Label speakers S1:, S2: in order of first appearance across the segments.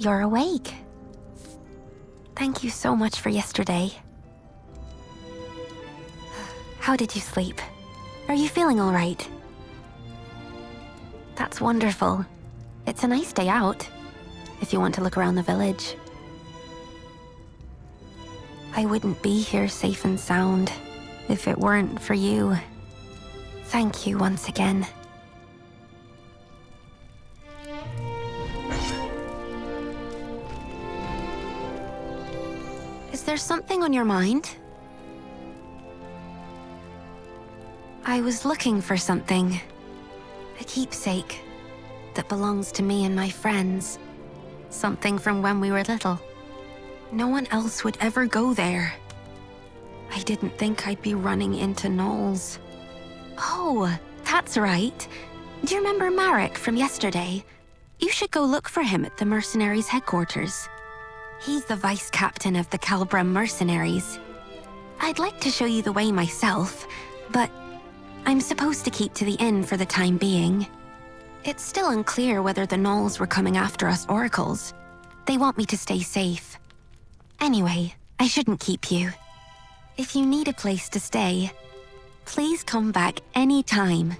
S1: You're awake. Thank you so much for yesterday. How did you sleep? Are you feeling all right? That's wonderful. It's a nice day out, if you want to look around the village. I wouldn't be here safe and sound if it weren't for you. Thank you once again. Is there something on your mind? I was looking for something. A keepsake that belongs to me and my friends. Something from when we were little. No one else would ever go there. I didn't think I'd be running into gnolls. Oh, that's right. Do you remember Marek from yesterday? You should go look for him at the Mercenaries headquarters. He's the vice captain of the Kalbram Mercenaries. I'd like to show you the way myself, but I'm supposed to keep to the inn for the time being. It's still unclear whether the gnolls were coming after us oracles. They want me to stay safe. Anyway, I shouldn't keep you. If you need a place to stay, please come back any time.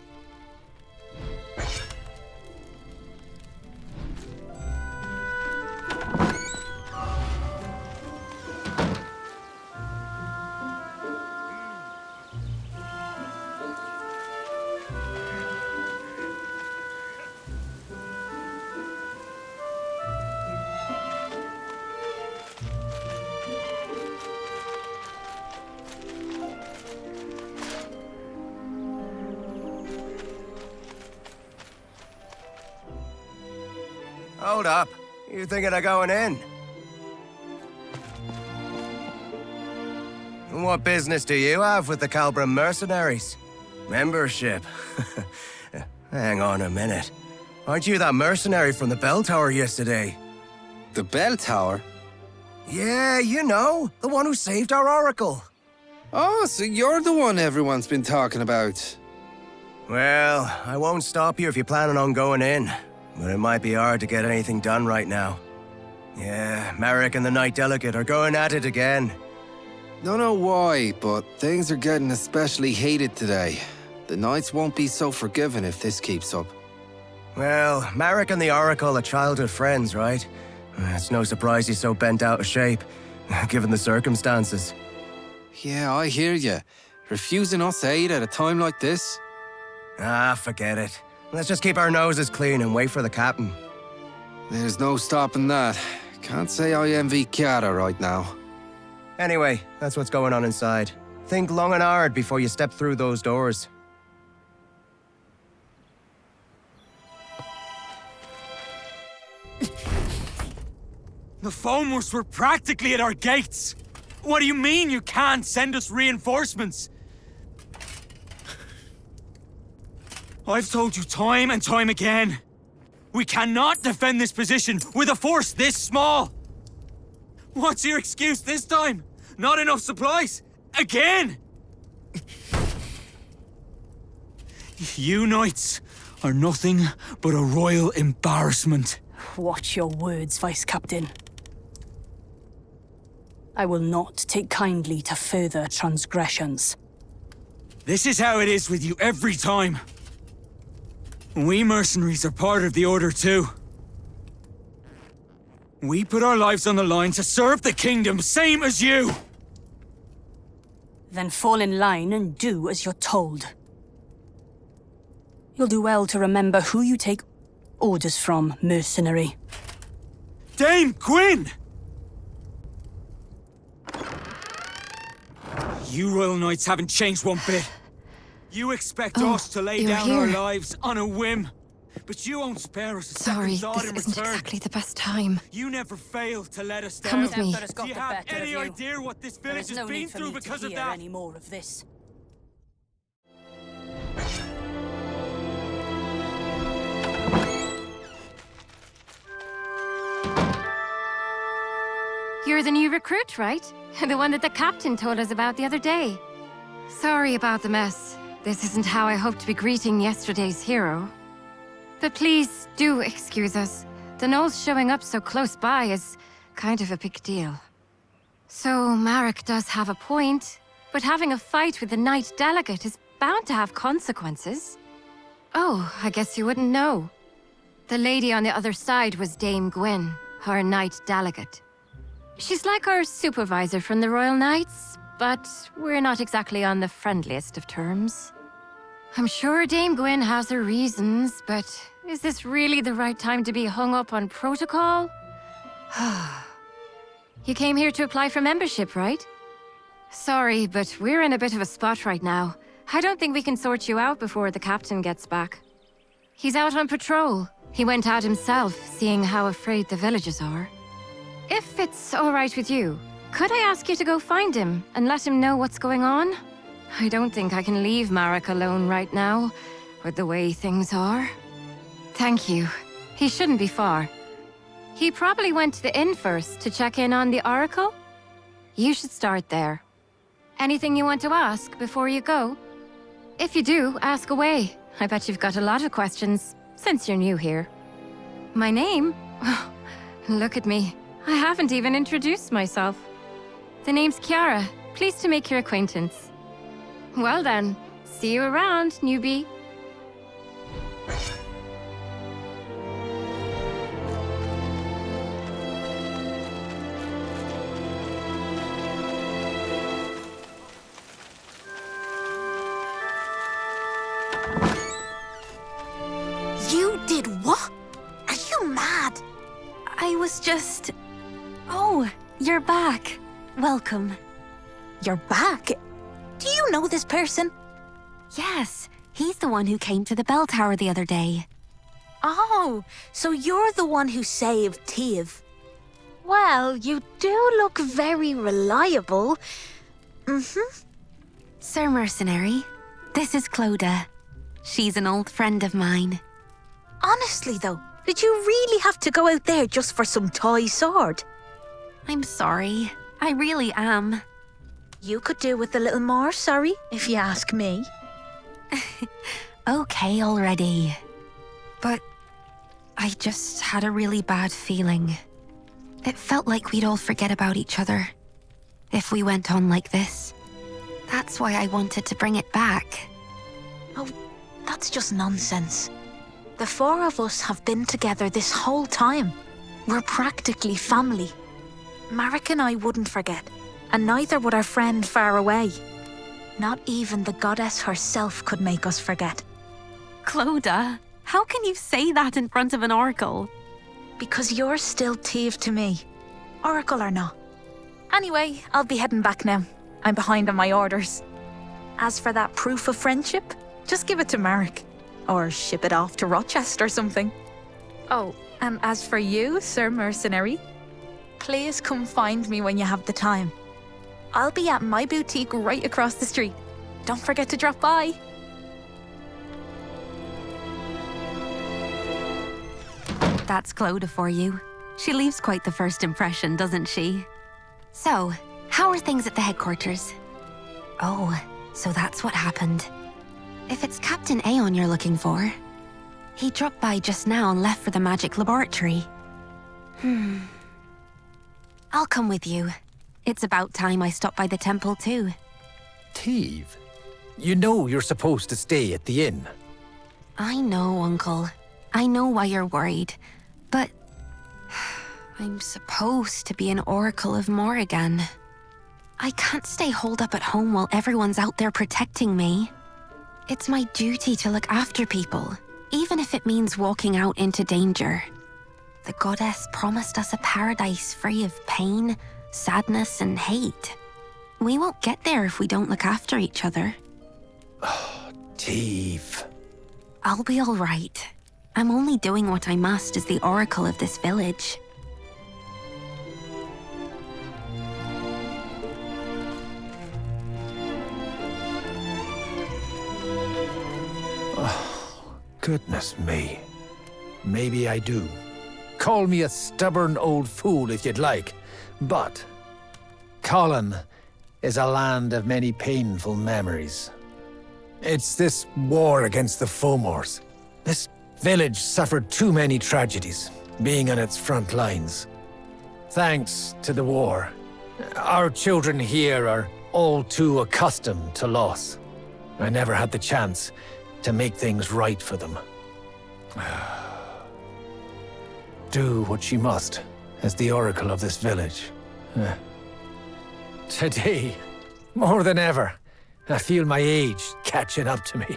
S2: Hold up. You thinking of going in? What business do you have with the Kalbram Mercenaries? Membership? Hang on a minute. Aren't you that mercenary from the bell tower yesterday?
S3: The bell tower?
S2: Yeah, you know. The one who saved our oracle.
S3: Oh, so you're the one everyone's been talking about.
S2: Well, I won't stop you if you're planning on going in. But it might be hard to get anything done right now. Yeah, Marek and the Knight Delegate are going at it again.
S3: Don't know why, but things are getting especially heated today. The Knights won't be so forgiving if this keeps up.
S2: Well, Marek and the Oracle are childhood friends, right? It's no surprise he's so bent out of shape, given the circumstances.
S3: Yeah, I hear you. Refusing us aid at a time like this?
S2: Ah, forget it. Let's just keep our noses clean and wait for the captain.
S3: There's no stopping that. Can't say I envy Chiara right now.
S2: Anyway, that's what's going on inside. Think long and hard before you step through those doors.
S4: The foamers were practically at our gates. What do you mean you can't send us reinforcements? I've told you time and time again. We cannot defend this position with a force this small. What's your excuse this time? Not enough supplies? Again? You knights are nothing but a royal embarrassment.
S5: Watch your words, Vice Captain. I will not take kindly to further transgressions.
S4: This is how it is with you every time. We mercenaries are part of the Order too. We put our lives on the line to serve the kingdom, same as you!
S5: Then fall in line and do as you're told. You'll do well to remember who you take orders from, mercenary.
S4: Dame Quinn! You Royal Knights haven't changed one bit. You expect us to lay down our lives on a whim, but you won't spare us a second thought in return.
S1: Sorry, this isn't exactly the best time.
S4: You never fail to let us down.
S1: Come with me.
S4: Do you have any idea what this village has been through because of that?
S5: Any more of this.
S1: You're the new recruit, right? The one that the captain told us about the other day. Sorry about the mess. This isn't how I hoped to be greeting yesterday's hero. But please do excuse us. The Gnolls showing up so close by is kind of a big deal. So Marek does have a point, but having a fight with the Knight Delegate is bound to have consequences. Oh, I guess you wouldn't know. The lady on the other side was Dame Gwyn, our Knight Delegate. She's like our supervisor from the Royal Knights, but we're not exactly on the friendliest of terms. I'm sure Dame Gwyn has her reasons, but is this really the right time to be hung up on protocol? You came here to apply for membership, right? Sorry, but we're in a bit of a spot right now. I don't think we can sort you out before the captain gets back. He's out on patrol. He went out himself, seeing how afraid the villagers are. If it's all right with you, could I ask you to go find him and let him know what's going on? I don't think I can leave Marek alone right now, with the way things are. Thank you. He shouldn't be far. He probably went to the inn first to check in on the Oracle. You should start there. Anything you want to ask before you go? If you do, ask away. I bet you've got a lot of questions, since you're new here. My name? Oh, look at me. I haven't even introduced myself. The name's Kiara. Pleased to make your acquaintance. Well then, see you around, newbie.
S6: You did what? Are you mad?
S1: I was just... Oh, you're back. Welcome.
S6: You're back? Do you know this person?
S1: Yes, he's the one who came to the bell tower the other day.
S6: Oh, so you're the one who saved Tiev. Well, you do look very reliable.
S1: Sir Mercenary, this is Clodagh. She's an old friend of mine.
S6: Honestly, though, did you really have to go out there just for some toy sword?
S1: I'm sorry. I really am.
S6: You could do with a little more, sorry, if you ask me.
S1: Okay already. But I just had a really bad feeling. It felt like we'd all forget about each other if we went on like this. That's why I wanted to bring it back.
S6: Oh, that's just nonsense. The four of us have been together this whole time. We're practically family. Marek and I wouldn't forget, and neither would our friend far away. Not even the goddess herself could make us forget.
S1: Clodagh, how can you say that in front of an oracle?
S6: Because you're still Tiev to me, oracle or not. Anyway, I'll be heading back now. I'm behind on my orders. As for that proof of friendship, just give it to Marek. Or ship it off to Rochester or something. Oh, and as for you, Sir Mercenary, please come find me when you have the time. I'll be at my boutique right across the street. Don't forget to drop by.
S1: That's Clodagh for you. She leaves quite the first impression, doesn't she? So, how are things at the headquarters? Oh, so that's what happened. If it's Captain Aeon you're looking for, he dropped by just now and left for the magic laboratory. I'll come with you. It's about time I stopped by the temple too.
S7: Tiev, you know you're supposed to stay at the inn.
S1: I know, Uncle. I know why you're worried, but I'm supposed to be an Oracle of Morrigan. I can't stay holed up at home while everyone's out there protecting me. It's my duty to look after people, even if it means walking out into danger. The goddess promised us a paradise free of pain, sadness, and hate. We won't get there if we don't look after each other.
S7: Tiev.
S1: I'll be all right. I'm only doing what I must as the oracle of this village.
S7: Goodness me. Maybe I do. Call me a stubborn old fool if you'd like, but Colin is a land of many painful memories. It's this war against the Fomors. This village suffered too many tragedies. being on its front lines. Thanks to the war, our children here are all too accustomed to loss. I never had the chance to make things right for them. Do what she must as the oracle of this village. Today, more than ever, I feel my age catching up to me.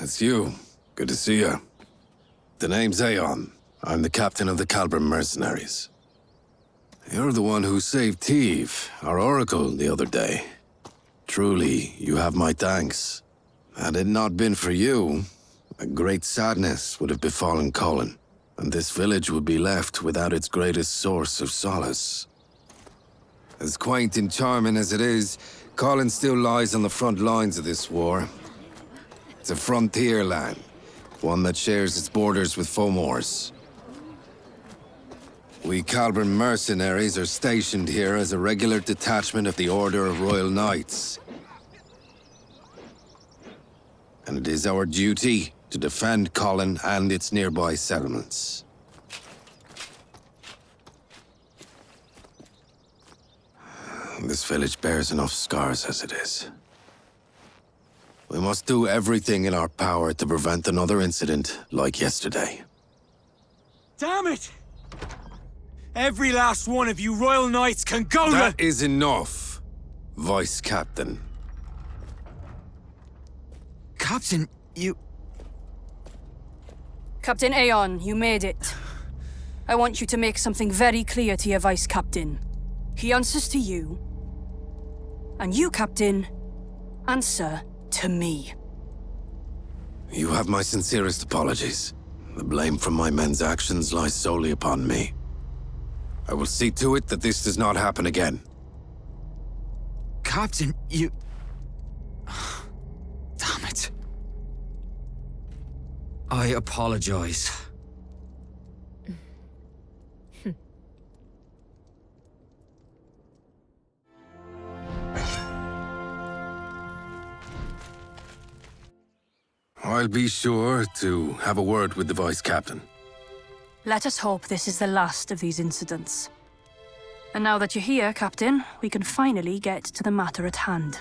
S8: It's you. Good to see you. The name's Aeon. I'm the captain of the Kalbram Mercenaries. You're the one who saved Teve, our oracle, the other day. Truly, you have my thanks. Had it not been for you, a great sadness would have befallen Colin, and this village would be left without its greatest source of solace. As quaint and charming as it is, Colin still lies on the front lines of this war. It's a frontier land, one that shares its borders with Fomor's. We Kalbram Mercenaries are stationed here as a regular detachment of the Order of Royal Knights. And it is our duty to defend Colin and its nearby settlements. This village bears enough scars as it is. We must do everything in our power to prevent another incident like yesterday.
S4: Damn it! Every last one of you Royal Knights can go
S8: That is enough, Vice Captain.
S4: Captain, you...
S5: Captain Aeon, you made it. I want you to make something very clear to your Vice Captain. He answers to you. And you, Captain, answer to me.
S8: You have my sincerest apologies. The blame for my men's actions lies solely upon me. I will see to it that this does not happen again.
S4: Captain, you... Damn it. I apologize.
S8: I'll be sure to have a word with the Vice Captain.
S5: Let us hope this is the last of these incidents. And now that you're here, Captain, we can finally get to the matter at hand.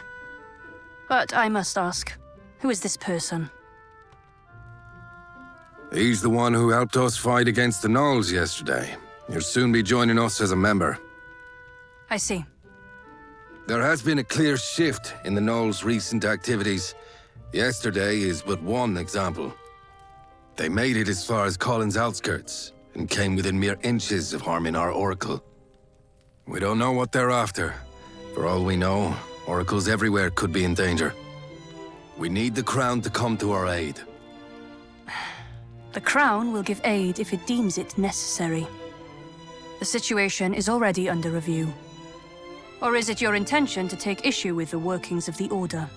S5: But I must ask, who is this person?
S8: He's the one who helped us fight against the Gnolls yesterday. He'll soon be joining us as a member.
S5: I see.
S8: There has been a clear shift in the Gnolls' recent activities. Yesterday is but one example. They made it as far as Colin's outskirts, and came within mere inches of harming our Oracle. We don't know what they're after. For all we know, Oracles everywhere could be in danger. We need the Crown to come to our aid.
S5: The Crown will give aid if it deems it necessary. The situation is already under review. Or is it your intention to take issue with the workings of the Order?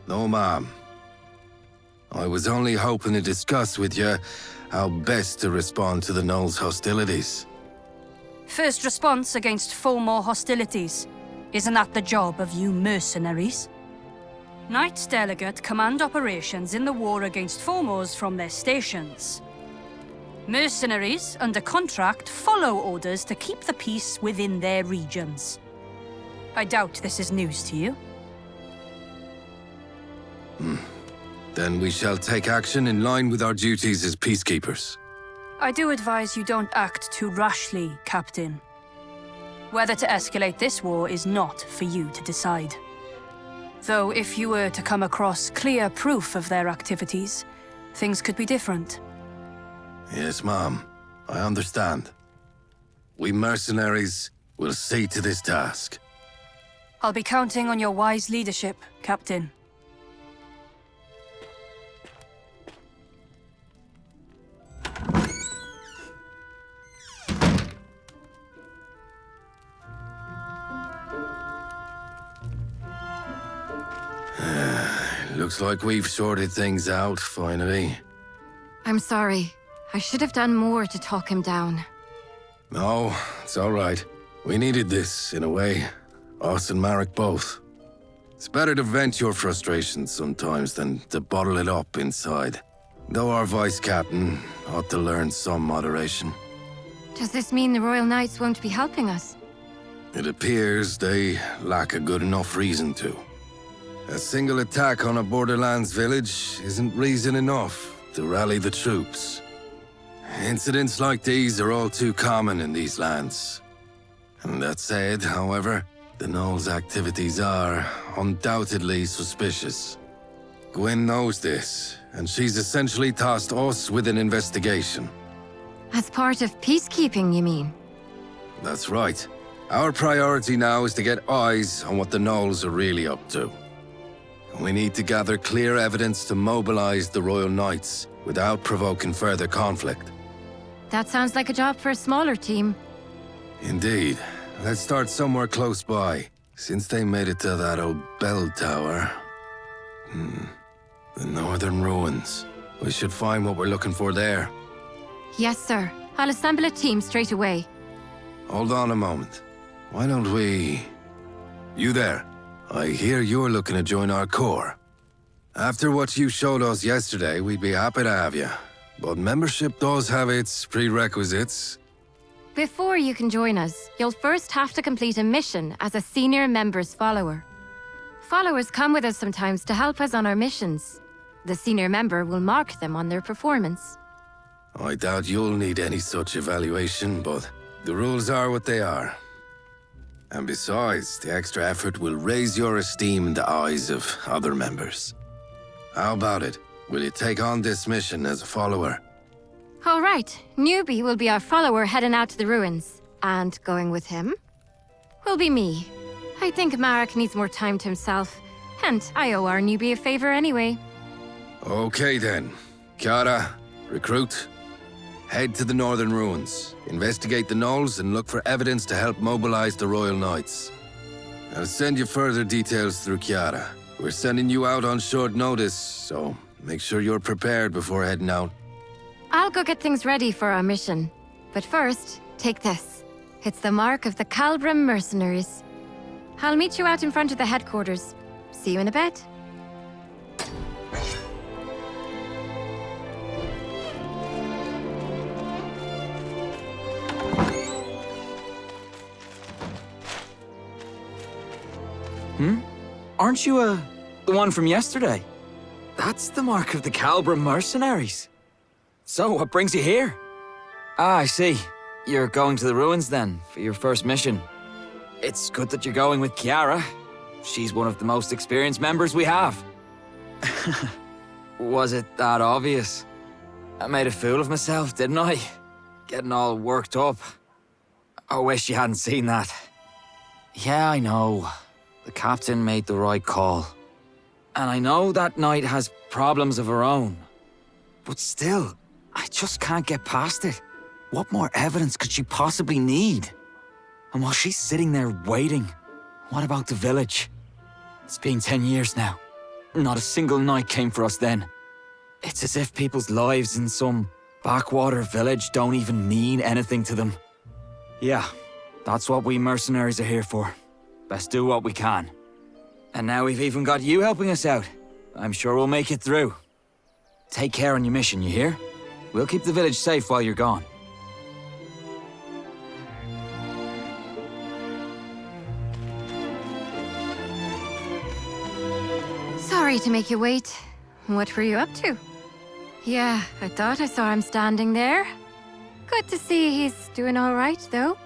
S8: No, ma'am. I was only hoping to discuss with you how best to respond to the Gnoll's hostilities.
S5: First response against Fulmore hostilities. Isn't that the job of you mercenaries? Knights Delegate command operations in the war against Fulmores from their stations. Mercenaries, under contract, follow orders to keep the peace within their regions. I doubt this is news to you.
S8: Then we shall take action in line with our duties as peacekeepers.
S5: I do advise you don't act too rashly, Captain. Whether to escalate this war is not for you to decide. Though if you were to come across clear proof of their activities, things could be different.
S8: Yes, Mom. I understand. We mercenaries will see to this task.
S5: I'll be counting on your wise leadership, Captain.
S8: Looks like we've sorted things out, finally.
S1: I'm sorry. I should have done more to talk him down.
S8: No, it's all right. We needed this, in a way. Us and Marek both. It's better to vent your frustrations sometimes than to bottle it up inside. Though our vice captain ought to learn some moderation.
S1: Does this mean the Royal Knights won't be helping us?
S8: It appears they lack a good enough reason to. A single attack on a Borderlands village isn't reason enough to rally the troops. Incidents like these are all too common in these lands. And that said, however, the Gnoll's activities are undoubtedly suspicious. Gwen knows this, and she's essentially tasked us with an investigation.
S1: As part of peacekeeping, you mean?
S8: That's right. Our priority now is to get eyes on what the Gnolls are really up to. We need to gather clear evidence to mobilize the Royal Knights without provoking further conflict.
S1: That sounds like a job for a smaller team.
S8: Indeed. Let's start somewhere close by, since they made it to that old bell tower. The northern ruins. We should find what we're looking for there.
S1: Yes, sir. I'll assemble a team straight away.
S8: Hold on a moment. Why don't we... You there. I hear you're looking to join our corps. After what you showed us yesterday, we'd be happy to have you. But membership does have its prerequisites.
S1: Before you can join us, you'll first have to complete a mission as a senior member's follower. Followers come with us sometimes to help us on our missions. The senior member will mark them on their performance.
S8: I doubt you'll need any such evaluation, but the rules are what they are. And besides, the extra effort will raise your esteem in the eyes of other members. How about it? Will you take on this mission as a follower?
S1: All right, Newbie will be our follower heading out to the ruins. And going with him will be me. I think Marek needs more time to himself, and I owe our newbie a favor anyway.
S8: Okay then. Kiara, recruit. Head to the northern ruins, investigate the Gnolls, and look for evidence to help mobilize the Royal Knights. I'll send you further details through Kiara. We're sending you out on short notice, so make sure you're prepared before heading out.
S1: I'll go get things ready for our mission. But first, take this. It's the mark of the Kalbram Mercenaries. I'll meet you out in front of the headquarters. See you in a bit.
S4: Aren't you, the one from yesterday? That's the mark of the Kalbram Mercenaries. So, what brings you here? Ah, I see. You're going to the ruins then, for your first mission. It's good that you're going with Kiara. She's one of the most experienced members we have. Was it that obvious? I made a fool of myself, didn't I? Getting all worked up. I wish you hadn't seen that. Yeah, I know. The captain made the right call. And I know that knight has problems of her own. But still, I just can't get past it. What more evidence could she possibly need? And while she's sitting there waiting, what about the village? It's been 10 years now. Not a single knight came for us then. It's as if people's lives in some backwater village don't even mean anything to them. Yeah, that's what we mercenaries are here for. Best do what we can. And now we've even got you helping us out. I'm sure we'll make it through. Take care on your mission, you hear? We'll keep the village safe while you're gone.
S1: Sorry to make you wait. What were you up to? Yeah, I thought I saw him standing there. Good to see he's doing all right, though.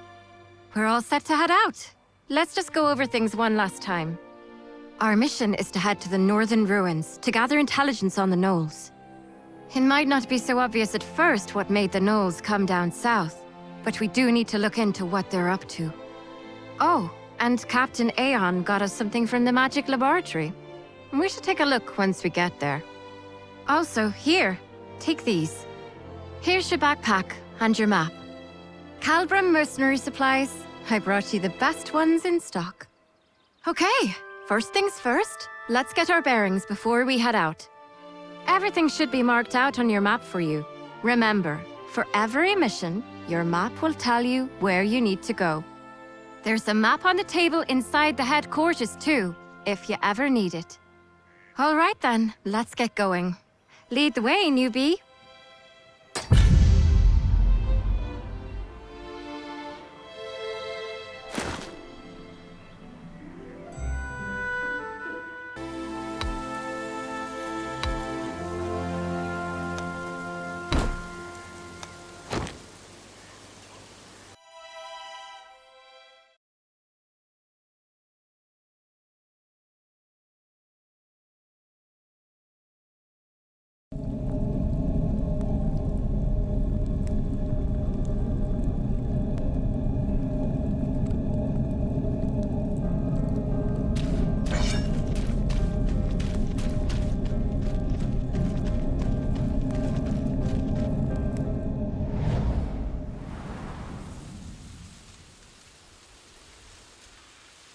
S1: We're all set to head out. Let's just go over things one last time. Our mission is to head to the northern ruins to gather intelligence on the Gnolls. It might not be so obvious at first what made the Gnolls come down south, but we do need to look into what they're up to. Oh, and Captain Aeon got us something from the magic laboratory. We should take a look once we get there. Also, here, take these. Here's your backpack and your map. Kalbram Mercenary supplies. I brought you the best ones in stock. Okay, first things first, let's get our bearings before we head out. Everything should be marked out on your map for you. Remember, for every mission, your map will tell you where you need to go. There's a map on the table inside the headquarters too, if you ever need it. All right then, let's get going. Lead the way, newbie.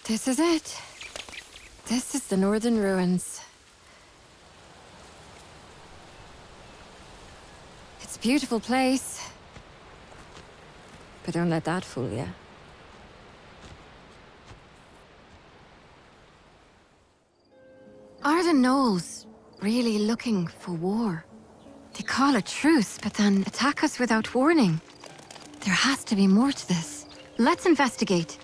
S1: This is it. This is the northern ruins. It's a beautiful place. But don't let that fool you. Are the Gnolls really looking for war? They call a truce, but then attack us without warning. There has to be more to this. Let's investigate.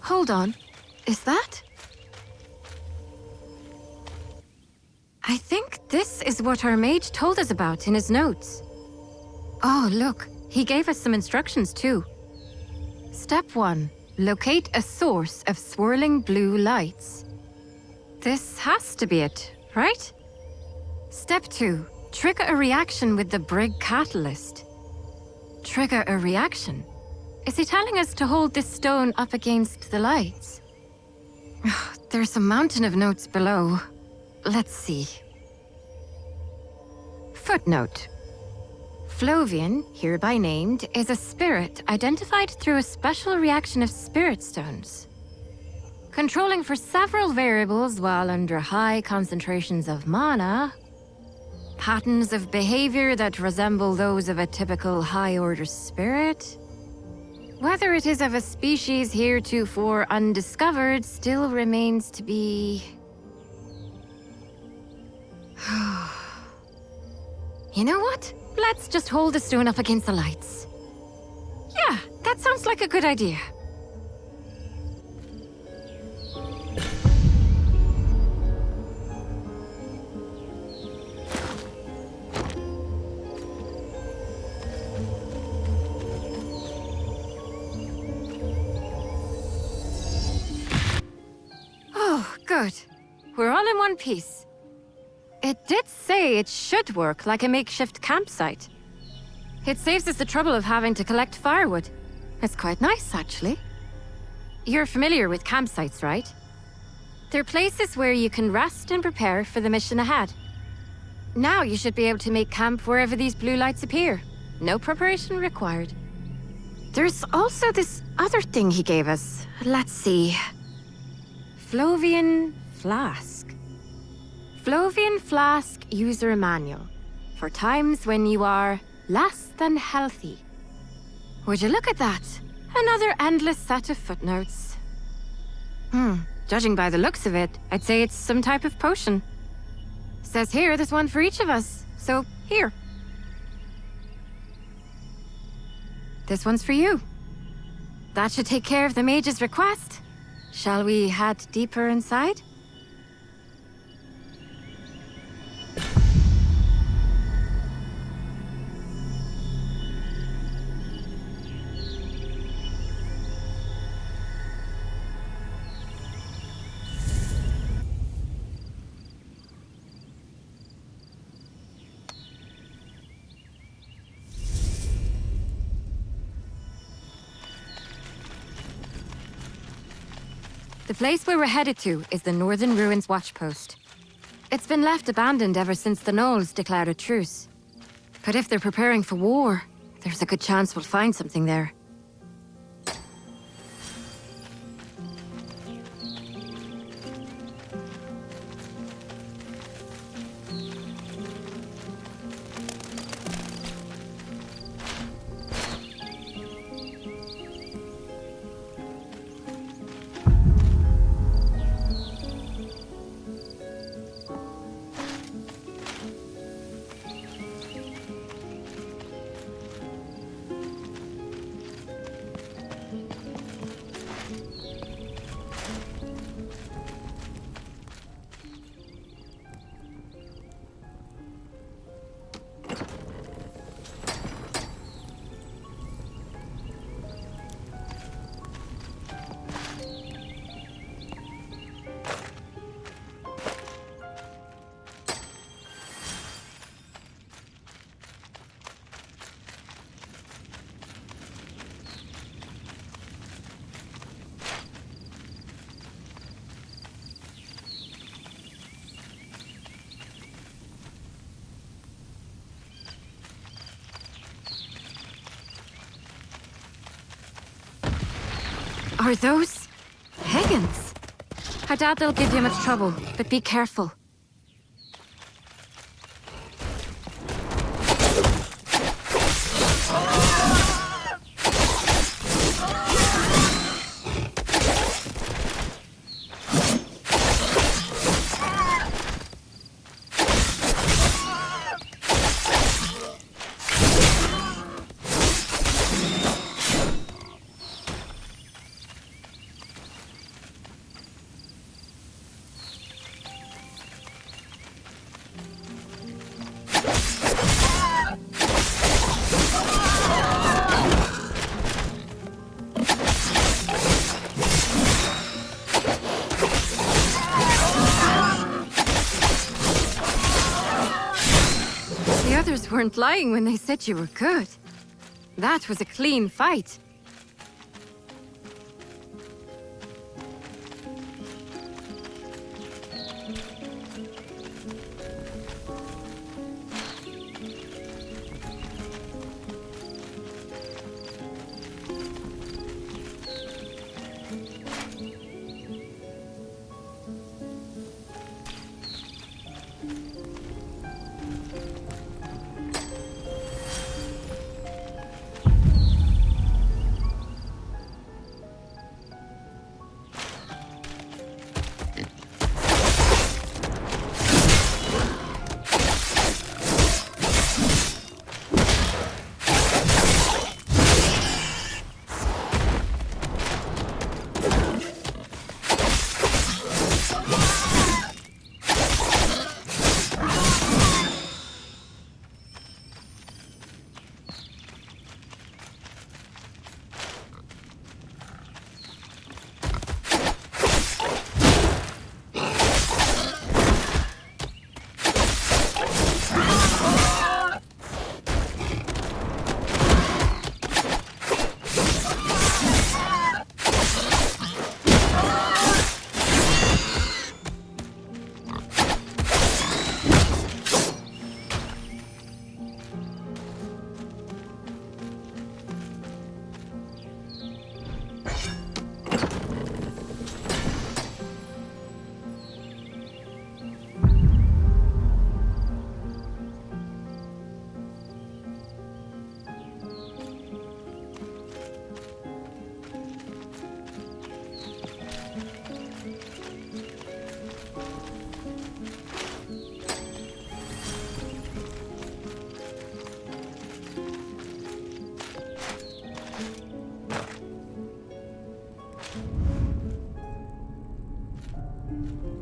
S1: Hold on. Is that? I think this is what our mage told us about in his notes. Oh, look. He gave us some instructions too. Step 1. Locate a source of swirling blue lights. This has to be it, right? Step 2. Trigger a reaction with the Brig catalyst. Trigger a reaction? Is he telling us to hold this stone up against the lights? There's a mountain of notes below. Let's see. Footnote. Flovian, hereby named, is a spirit identified through a special reaction of spirit stones. Controlling for several variables while under high concentrations of mana. Patterns of behavior that resemble those of a typical high-order spirit. Whether it is of a species heretofore undiscovered still remains to be... You know what? Let's just hold the stone up against the lights. Yeah, that sounds like a good idea. Oh, good. We're all in one piece. It did say it should work like a makeshift campsite. It saves us the trouble of having to collect firewood. It's quite nice, actually. You're familiar with campsites, right? They're places where you can rest and prepare for the mission ahead. Now you should be able to make camp wherever these blue lights appear. No preparation required. There's also this other thing he gave us. Let's see. Flovian Flask. Flovian Flask User Manual. For times when you are less than healthy. Would you look at that? Another endless set of footnotes. Judging by the looks of it, I'd say it's some type of potion. Says here there's one for each of us, so here. This one's for you. That should take care of the mage's request. Shall we head deeper inside? The place we were headed to is the Northern Ruins Watchpost. It's been left abandoned ever since the Gnolls declared a truce. But if they're preparing for war, there's a good chance we'll find something there. Are those Higgins? I doubt they'll give you much trouble, but be careful. Weren't lying when they said you were good. That was a clean fight.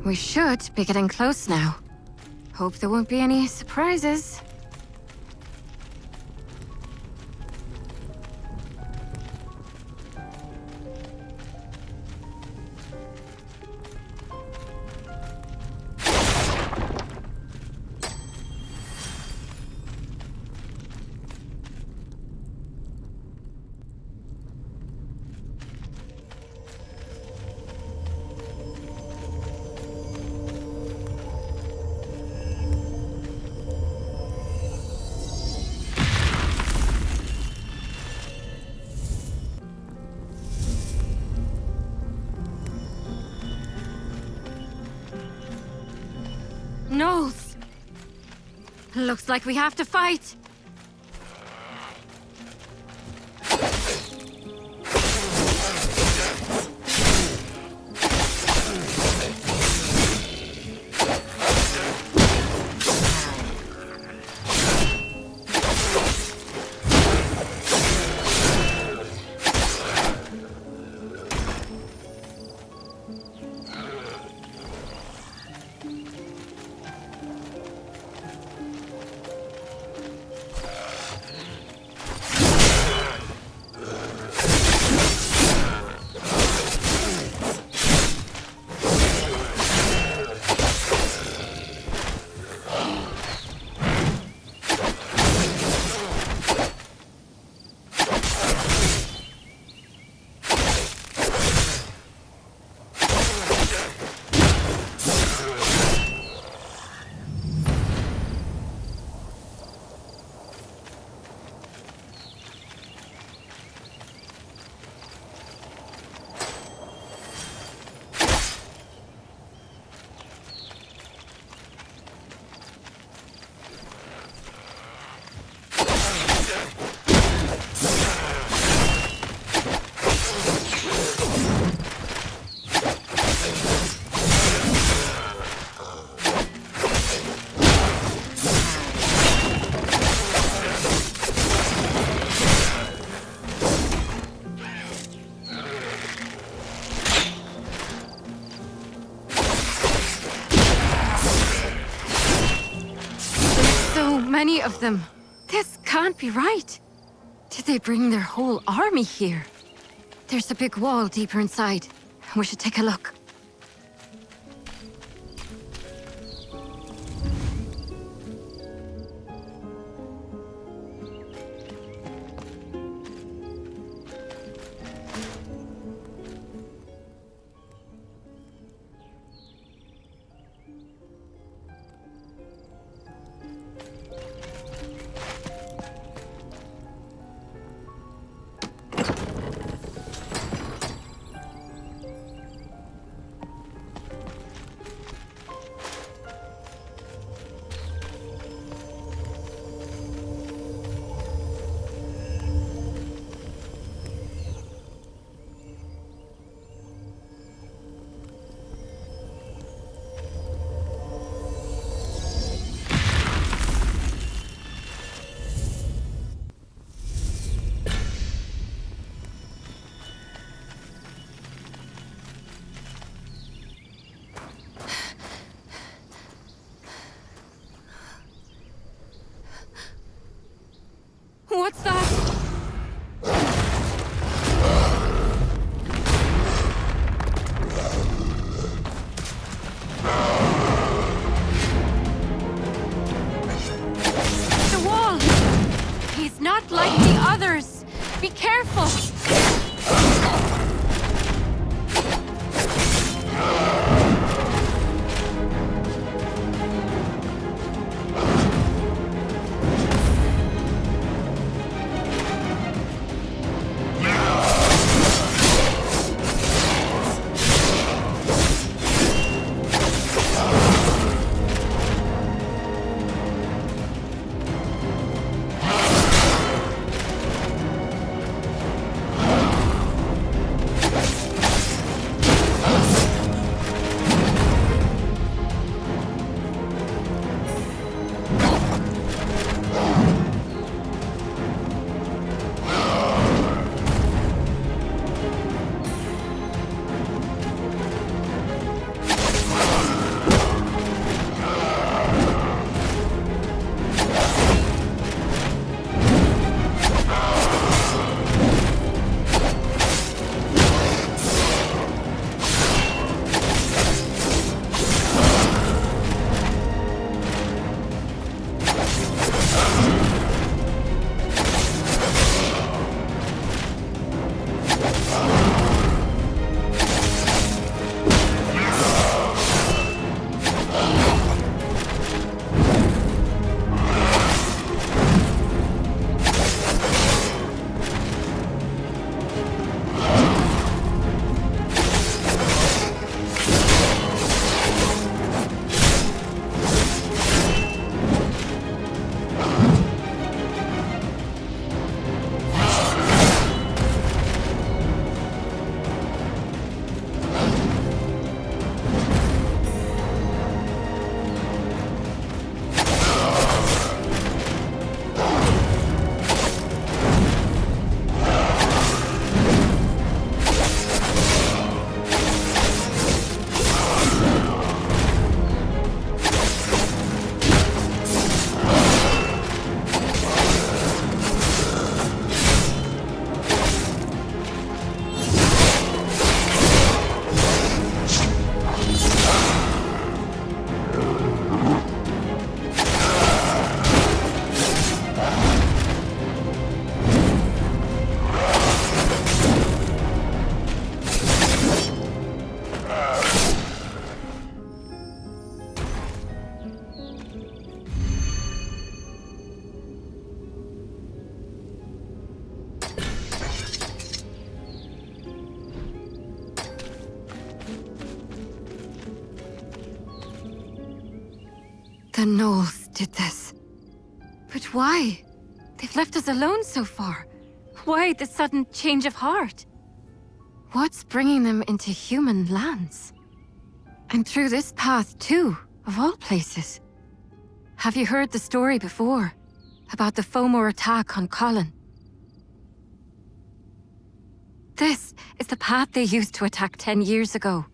S1: We should be getting close now. Hope there won't be any surprises. Gnolls! Looks like we have to fight! Many of them. This can't be right. Did they bring their whole army here? There's a big wall deeper inside. We should take a look. The Gnolls did this. But why? They've left us alone so far. Why the sudden change of heart? What's bringing them into human lands? And through this path too, of all places. Have you heard the story before? About the Fomor attack on Colin? This is the path they used to attack 10 years ago.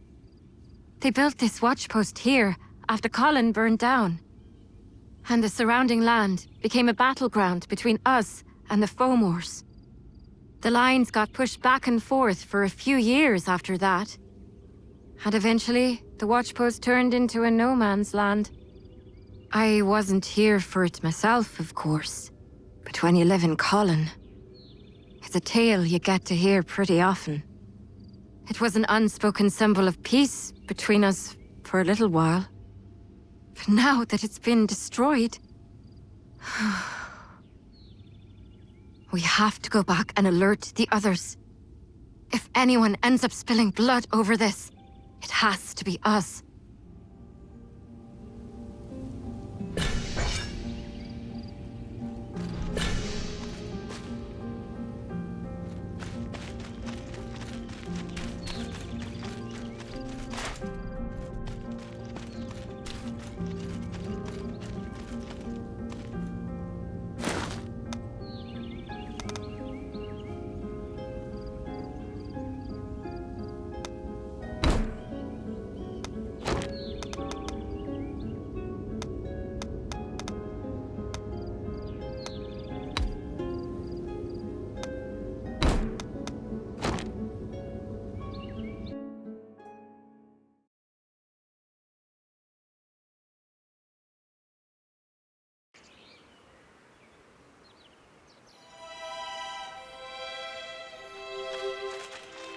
S1: They built this watchpost here after Colin burned down. And the surrounding land became a battleground between us and the Fomors. The lines got pushed back and forth for a few years after that. And eventually, the watchpost turned into a no-man's land. I wasn't here for it myself, of course. But when you live in Colin, it's a tale you get to hear pretty often. It was an unspoken symbol of peace between us for a little while. But now that it's been destroyed... we have to go back and alert the others. If anyone ends up spilling blood over this, it has to be us.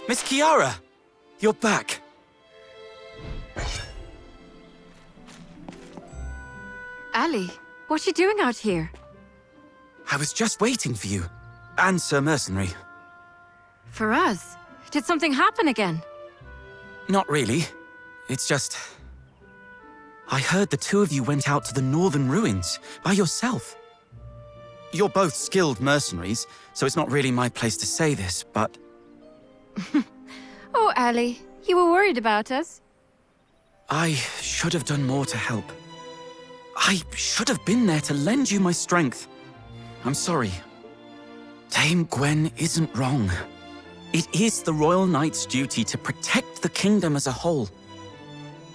S4: Miss Kiara! You're back!
S1: Ali, what you doing out here?
S4: I was just waiting for you. And Sir Mercenary.
S1: For us? Did something happen again?
S4: Not really. It's just... I heard the two of you went out to the northern ruins, by yourself. You're both skilled mercenaries, so it's not really my place to say this, but...
S1: Oh, Ali, you were worried about us?
S4: I should have done more to help. I should have been there to lend you my strength. I'm sorry. Dame Gwen isn't wrong. It is the Royal Knight's duty to protect the kingdom as a whole.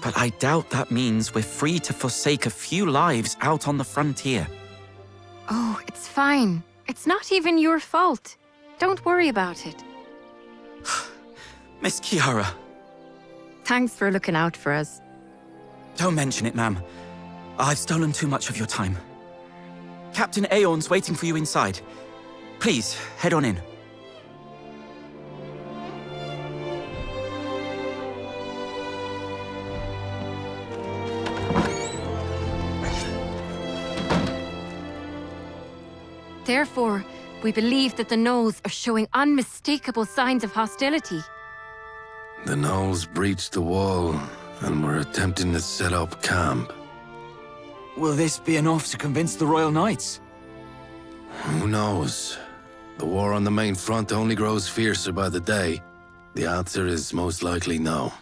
S4: But I doubt that means we're free to forsake a few lives out on the frontier.
S1: Oh, it's fine. It's not even your fault. Don't worry about it.
S4: Miss Kiara.
S1: Thanks for looking out for us.
S4: Don't mention it, ma'am. I've stolen too much of your time. Captain Aeon's waiting for you inside. Please, head on in.
S1: Therefore, we believe that the Gnolls are showing unmistakable signs of hostility.
S8: The Gnolls breached the wall and were attempting to set up camp.
S4: Will this be enough to convince the Royal Knights?
S8: Who knows? The war on the main front only grows fiercer by the day. The answer is most likely no.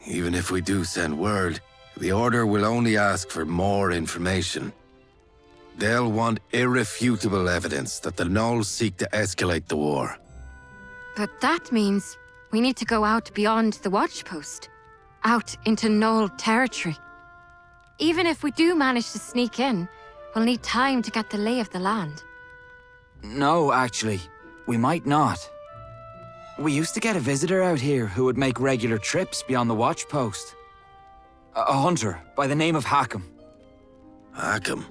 S8: Even if we do send word, the Order will only ask for more information. They'll want irrefutable evidence that the Gnolls seek to escalate the war.
S1: But that means we need to go out beyond the watchpost, out into Gnoll territory. Even if we do manage to sneak in, we'll need time to get the lay of the land.
S9: No, actually, we might not. We used to get a visitor out here who would make regular trips beyond the watchpost. A hunter by the name of Hackham.
S8: Hackham?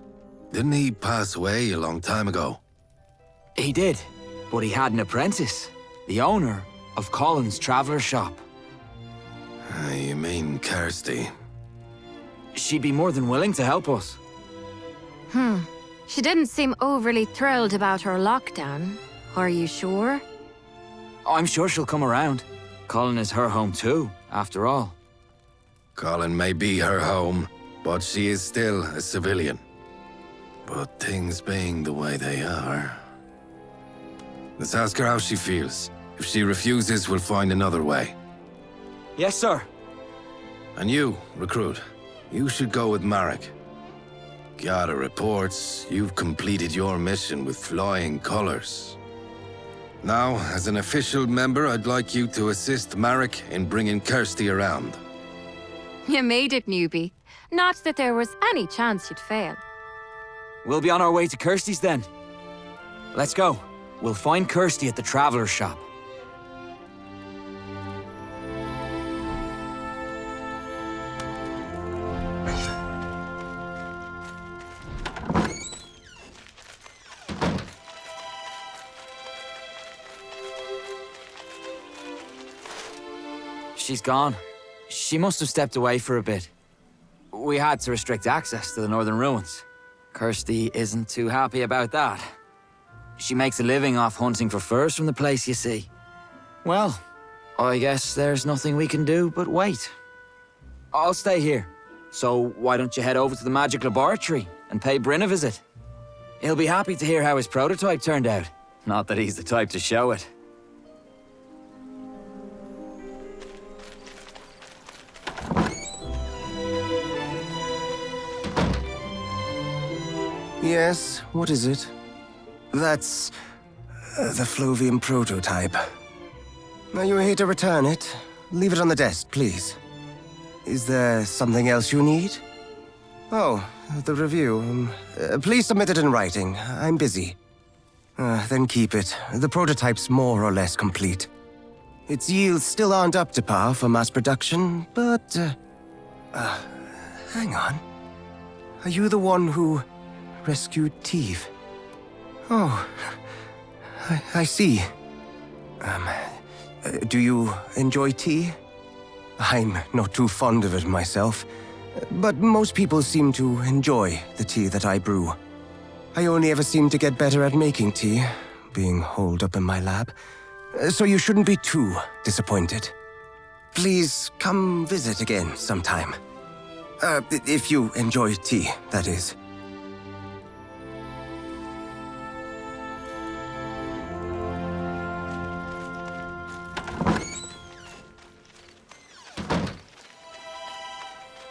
S8: Didn't he pass away a long time ago?
S9: He did, but he had an apprentice, the owner of Colin's Traveller Shop.
S8: You mean Kirsty?
S9: She'd be more than willing to help us.
S1: She didn't seem overly thrilled about her lockdown. Are you sure?
S9: I'm sure she'll come around. Colin is her home too, after all.
S8: Colin may be her home, but she is still a civilian. But things being the way they are... Let's ask her how she feels. If she refuses, we'll find another way.
S9: Yes, sir.
S8: And you, recruit, you should go with Marek. Gather reports, you've completed your mission with flying colors. Now, as an official member, I'd like you to assist Marek in bringing Kirsty around.
S10: You made it, newbie. Not that there was any chance you'd fail.
S9: We'll be on our way to Kirsty's then. Let's go. We'll find Kirsty at the Traveler's Shop. She's gone. She must have stepped away for a bit. We had to restrict access to the northern ruins. Kirsty isn't too happy about that. She makes a living off hunting for furs from the place, you see. Well, I guess there's nothing we can do but wait. I'll stay here. So why don't you head over to the magic laboratory and pay Bryn a visit? He'll be happy to hear how his prototype turned out. Not that he's the type to show it.
S2: Yes, what is it? That's... the Flovian prototype. Are you here to return it? Leave it on the desk, please. Is there something else you need? Oh, the review. Please submit it in writing. I'm busy. Then keep it. The prototype's more or less complete. Its yields still aren't up to par for mass production, but... hang on. Are you the one who rescued Teeve? Oh, I see. Do you enjoy tea? I'm not too fond of it myself, but most people seem to enjoy the tea that I brew. I only ever seem to get better at making tea, being holed up in my lab, so you shouldn't be too disappointed. Please come visit again sometime. If you enjoy tea, that is.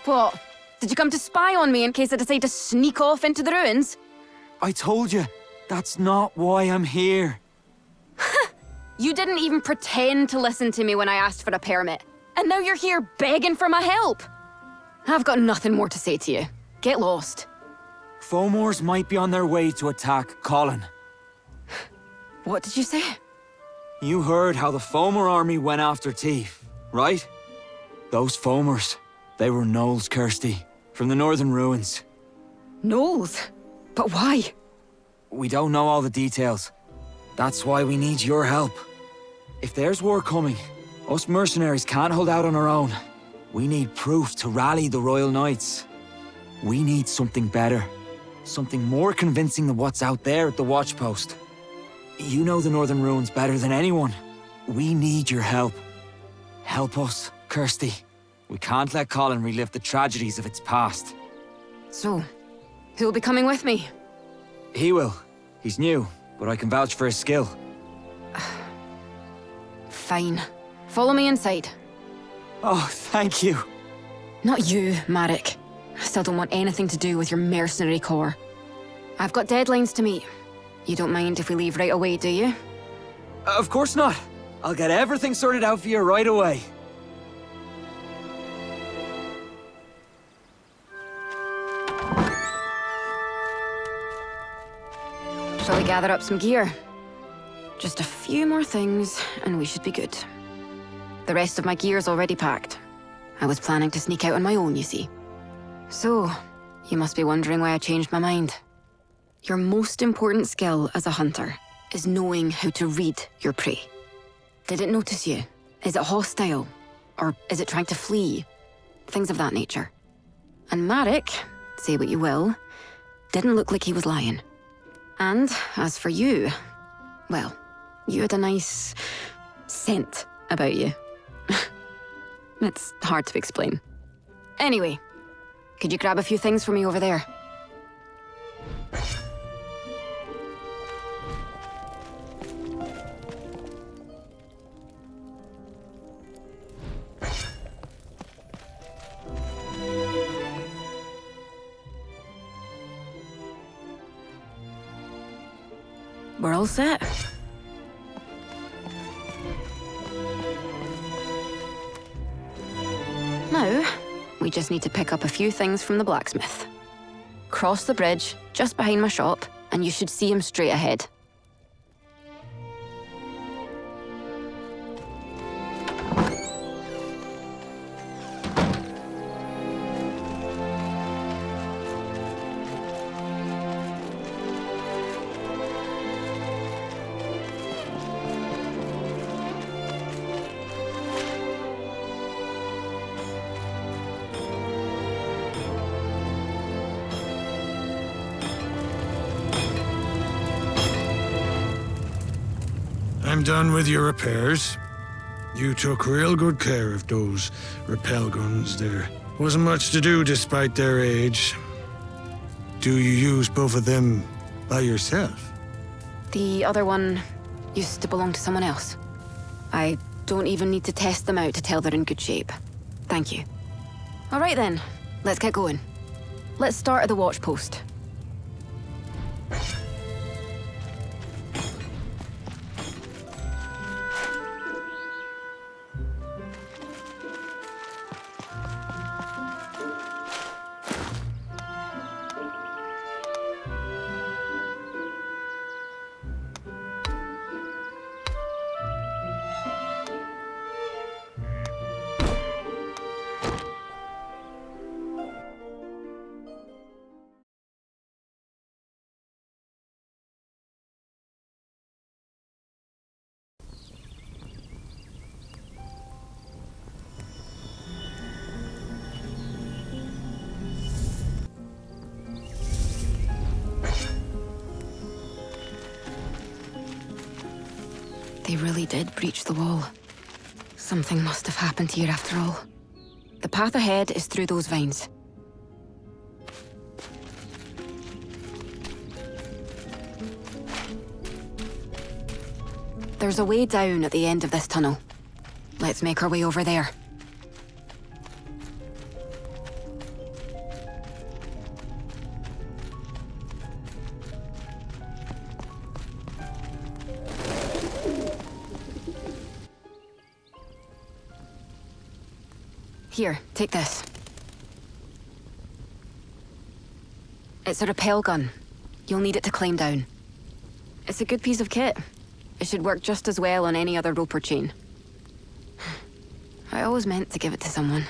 S10: What? Did you come to spy on me in case I decide to sneak off into the ruins?
S9: I told you, that's not why I'm here.
S10: You didn't even pretend to listen to me when I asked for a permit. And now you're here begging for my help. I've got nothing more to say to you. Get lost.
S9: Fomors might be on their way to attack Colin.
S10: What did you say?
S9: You heard how the Fomor army went after Teeve, right? Those Fomors, they were Gnolls, Kirsty, from the northern ruins.
S10: Gnolls? But why?
S9: We don't know all the details. That's why we need your help. If there's war coming, us mercenaries can't hold out on our own. We need proof to rally the Royal Knights. We need something better. Something more convincing than what's out there at the watchpost. You know the northern ruins better than anyone. We need your help. Help us, Kirsty. We can't let Colin relive the tragedies of its past.
S10: So, who'll be coming with me?
S9: He will. He's new, but I can vouch for his skill.
S10: Fine. Follow me inside.
S9: Oh, thank you.
S10: Not you, Marek. I still don't want anything to do with your mercenary corps. I've got deadlines to meet. You don't mind if we leave right away, do you?
S9: Of course not. I'll get everything sorted out for you right away.
S10: Shall we gather up some gear? Just a few more things, and we should be good. The rest of my gear's already packed. I was planning to sneak out on my own, you see. So, you must be wondering why I changed my mind. Your most important skill as a hunter is knowing how to read your prey. Did it notice you? Is it hostile? Or is it trying to flee? Things of that nature. And Marek, say what you will, didn't look like he was lying. And as for you, well, you had a nice scent about you. It's hard to explain. Anyway, Could you grab a few things for me over there? We're all set. Now, we just need to pick up a few things from the blacksmith. Cross the bridge, just behind my shop, and you should see him straight ahead.
S11: I'm done with your repairs. You took real good care of those repel guns there. Wasn't much to do despite their age. Do you use both of them by yourself?
S10: The other one used to belong to someone else. I don't even need to test them out to tell they're in good shape. Thank you. All right then, let's get going. Let's start at the watch post. They really did breach the wall. Something must have happened here after all. The path ahead is through those vines. There's a way down at the end of this tunnel. Let's make our way over there. Here, take this. It's a rappel gun. You'll need it to climb down. It's a good piece of kit. It should work just as well on any other rope or chain. I always meant to give it to someone.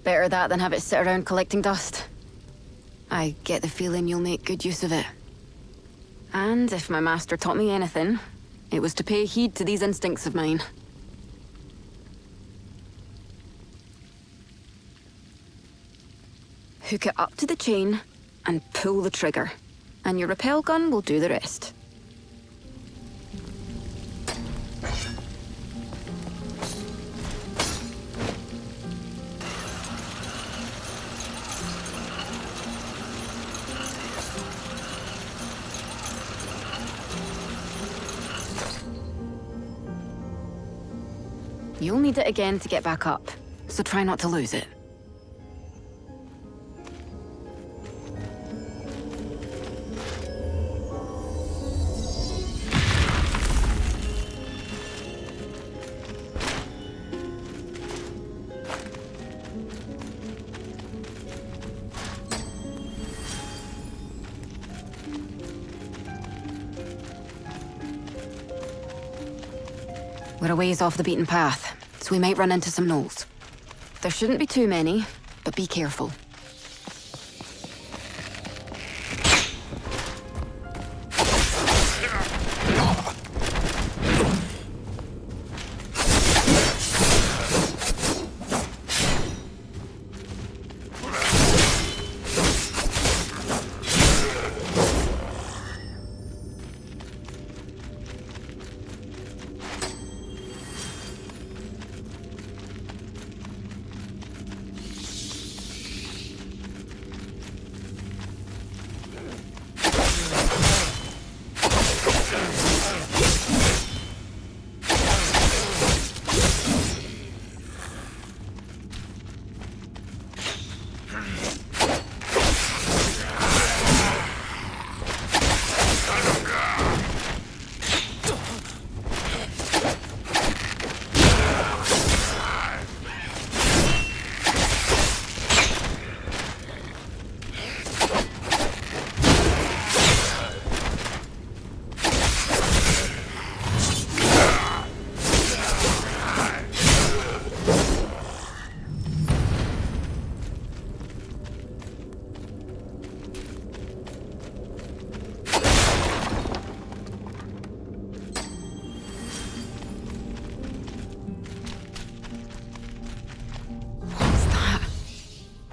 S10: Better that than have it sit around collecting dust. I get the feeling you'll make good use of it. And if my master taught me anything, it was to pay heed to these instincts of mine. Hook it up to the chain and pull the trigger, and your rappel gun will do the rest. You'll need it again to get back up, so try not to lose it. We're a ways off the beaten path, so we might run into some gnolls. There shouldn't be too many, but be careful.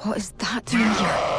S10: What is that doing here?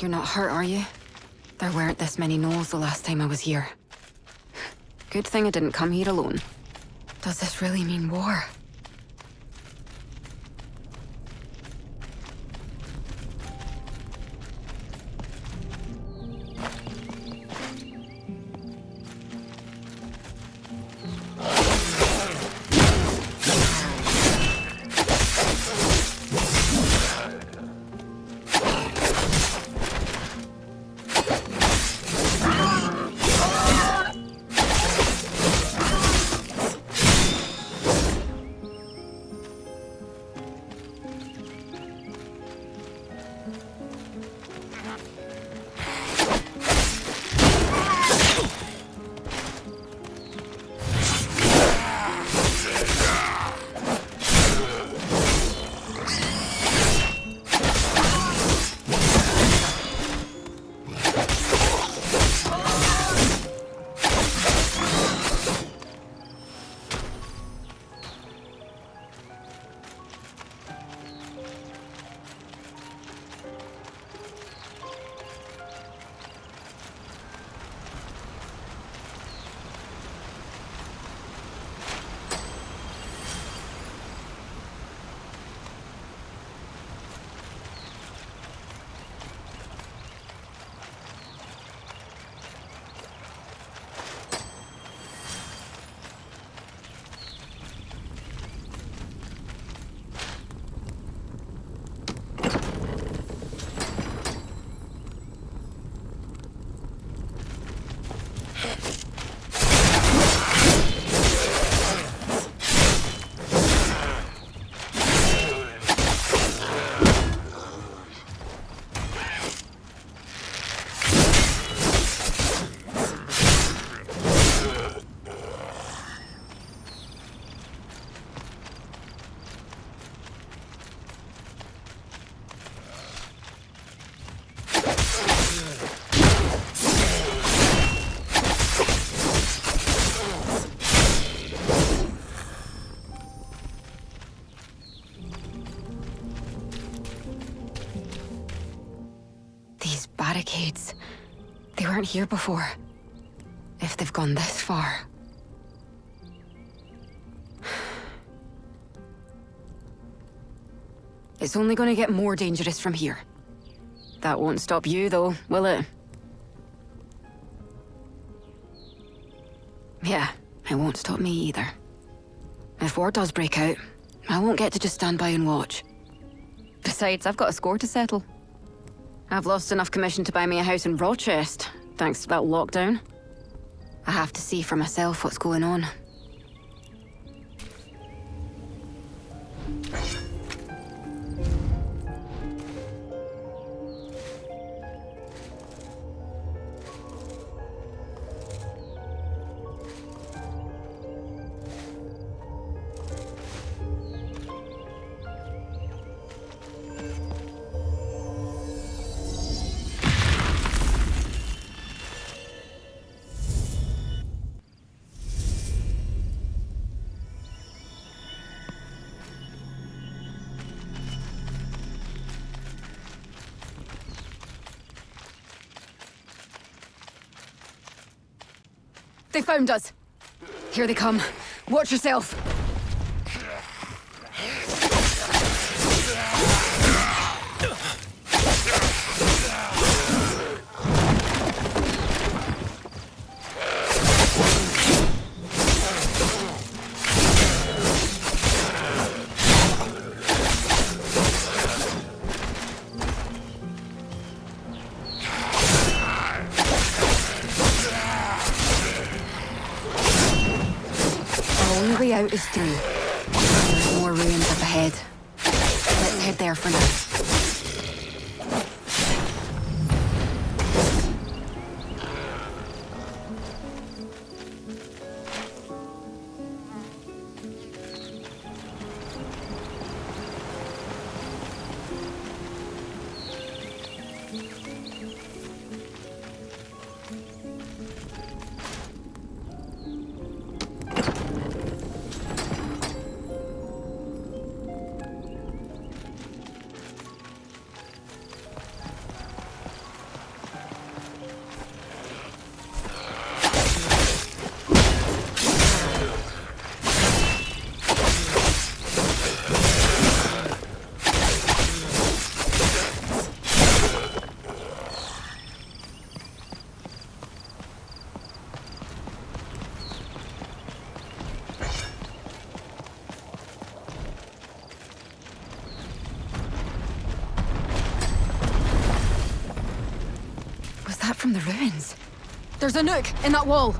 S10: You're not hurt, are you? There weren't this many gnolls the last time I was here. Good thing I didn't come here alone. Does this really mean war? Barricades. They weren't here before. If they've gone this far. It's only gonna get more dangerous from here. That won't stop you, though, will it? Yeah, it won't stop me either. If war does break out, I won't get to just stand by and watch. Besides, I've got a score to settle. I've lost enough commission to buy me a house in Rochester, thanks to that lockdown. I have to see for myself what's going on. They found us. Here they come. Watch yourself. Way out is through. There's more ruins up ahead. Let's head there for now. From the ruins. There's a nook in that wall.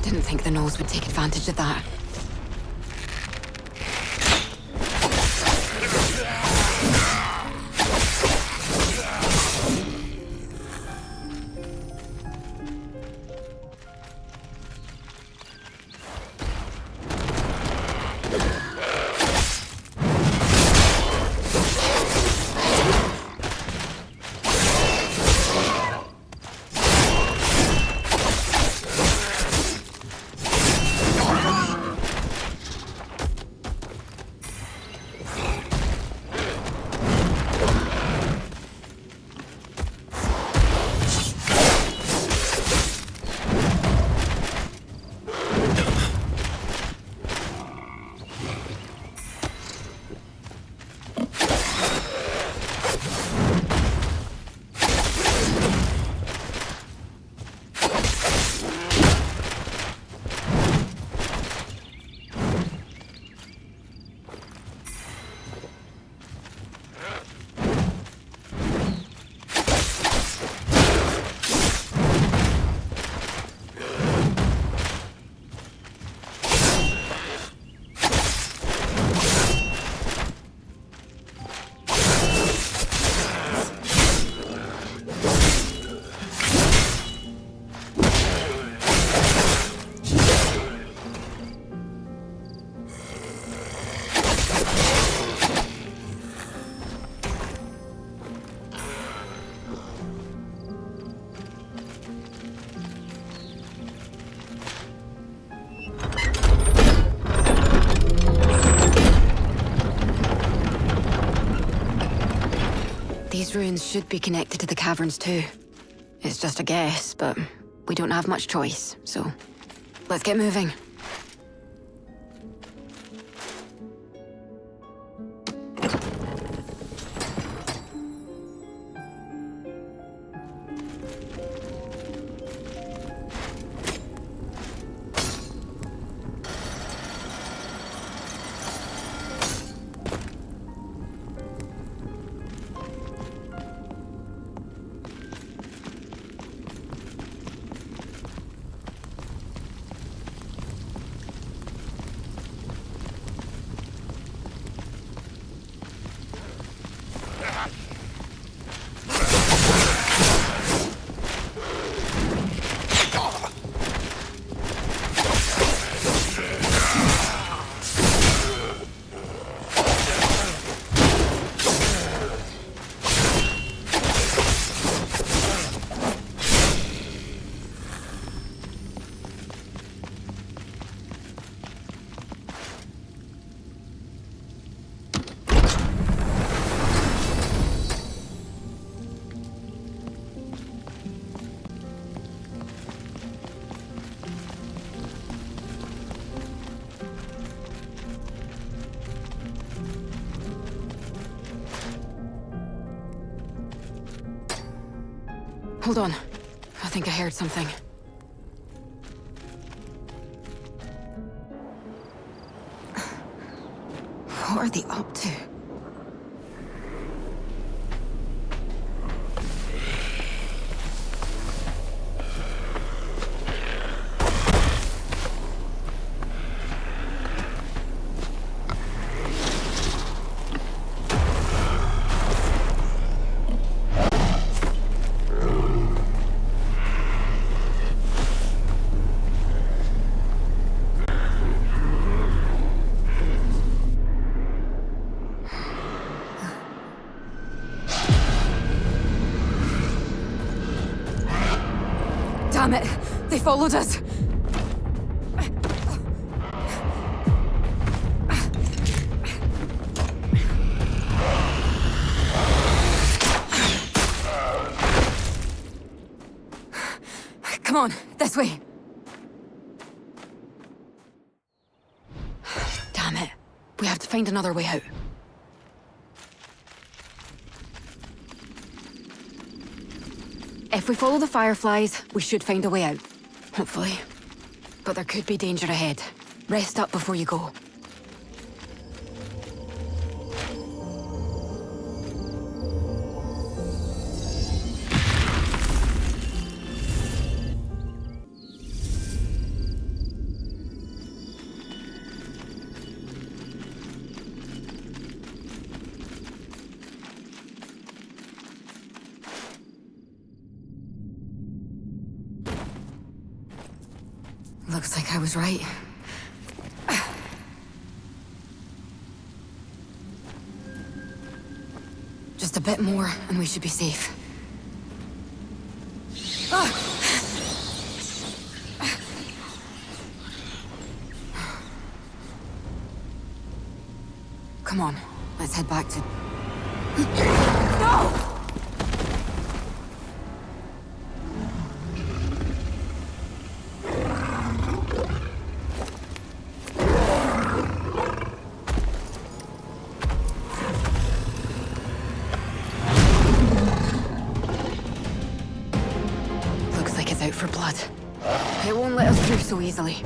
S10: Didn't think the Gnolls would take advantage of that. Those ruins should be connected to the caverns too. It's just a guess, but we don't have much choice, so let's get moving. Hold on. I think I heard something. What are they up to? Damn it! They followed us! Come on, this way! Damn it. We have to find another way out. If we follow the fireflies, we should find a way out. Hopefully. But there could be danger ahead. Rest up before you go. Looks like I was right. Just a bit more, and we should be safe. Come on, let's head back to... No! Out for blood. It won't let us through so easily.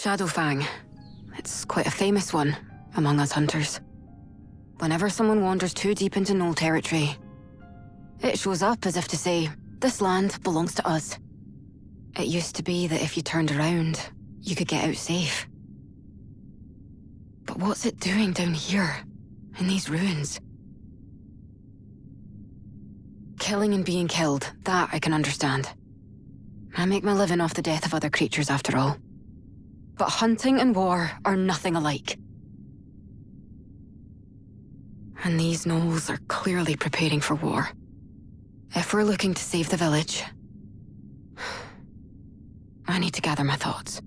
S10: Shadowfang. It's quite a famous one among us hunters. Whenever someone wanders too deep into Gnoll territory, it shows up as if to say, this land belongs to us. It used to be that if you turned around, you could get out safe. But what's it doing down here, in these ruins? Killing and being killed, that I can understand. I make my living off the death of other creatures after all. But hunting and war are nothing alike. And these gnolls are clearly preparing for war. If we're looking to save the village, I need to gather my thoughts.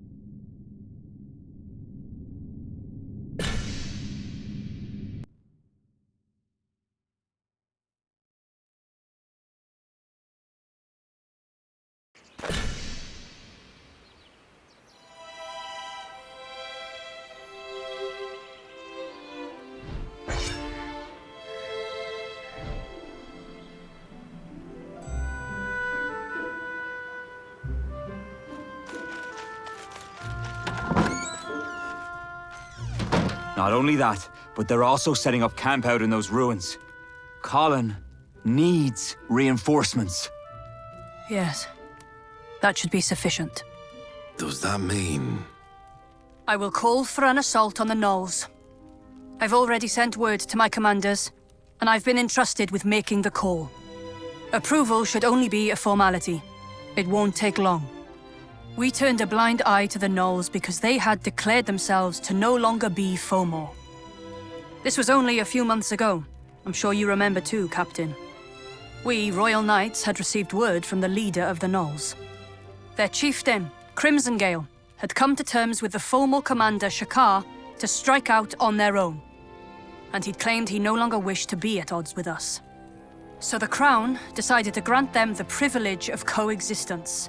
S9: Not only that, but they're also setting up camp out in those ruins. Colin needs reinforcements.
S5: Yes. That should be sufficient.
S8: Does that mean...
S5: I will call for an assault on the Gnolls. I've already sent word to my commanders, and I've been entrusted with making the call. Approval should only be a formality. It won't take long. We turned a blind eye to the Gnolls because they had declared themselves to no longer be Fomor. This was only a few months ago. I'm sure you remember too, Captain. We, Royal Knights, had received word from the leader of the Gnolls. Their chieftain, Crimsongale, had come to terms with the Fomor commander Shakar to strike out on their own. And he'd claimed he no longer wished to be at odds with us. So the Crown decided to grant them the privilege of coexistence.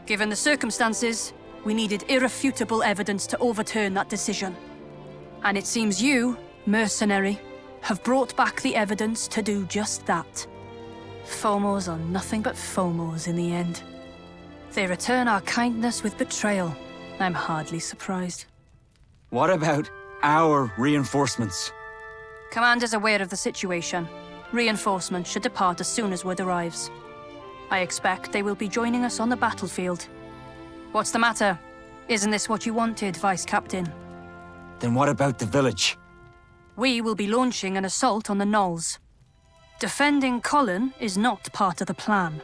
S5: Given the circumstances, we needed irrefutable evidence to overturn that decision. And it seems you, mercenary, have brought back the evidence to do just that. Fomors are nothing but Fomors in the end. They return our kindness with betrayal. I'm hardly surprised.
S9: What about our reinforcements?
S5: Commander's aware of the situation. Reinforcements should depart as soon as word arrives. I expect they will be joining us on the battlefield. What's the matter? Isn't this what you wanted, Vice Captain?
S9: Then what about the village?
S5: We will be launching an assault on the Gnolls. Defending Colin is not part of the plan.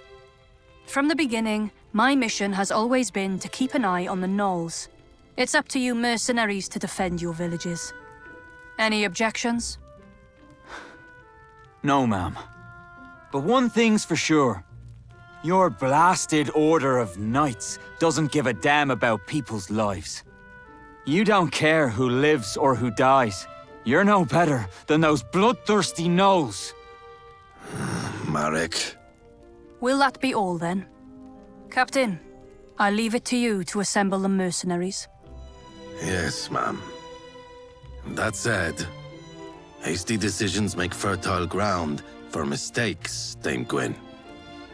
S5: From the beginning, my mission has always been to keep an eye on the Gnolls. It's up to you mercenaries to defend your villages. Any objections?
S9: No, ma'am. But one thing's for sure. Your blasted order of knights doesn't give a damn about people's lives. You don't care who lives or who dies. You're no better than those bloodthirsty gnolls.
S8: Marek.
S5: Will that be all, then? Captain, I leave it to you to assemble the mercenaries.
S8: Yes, ma'am. That said, hasty decisions make fertile ground for mistakes, Dame Gwyn.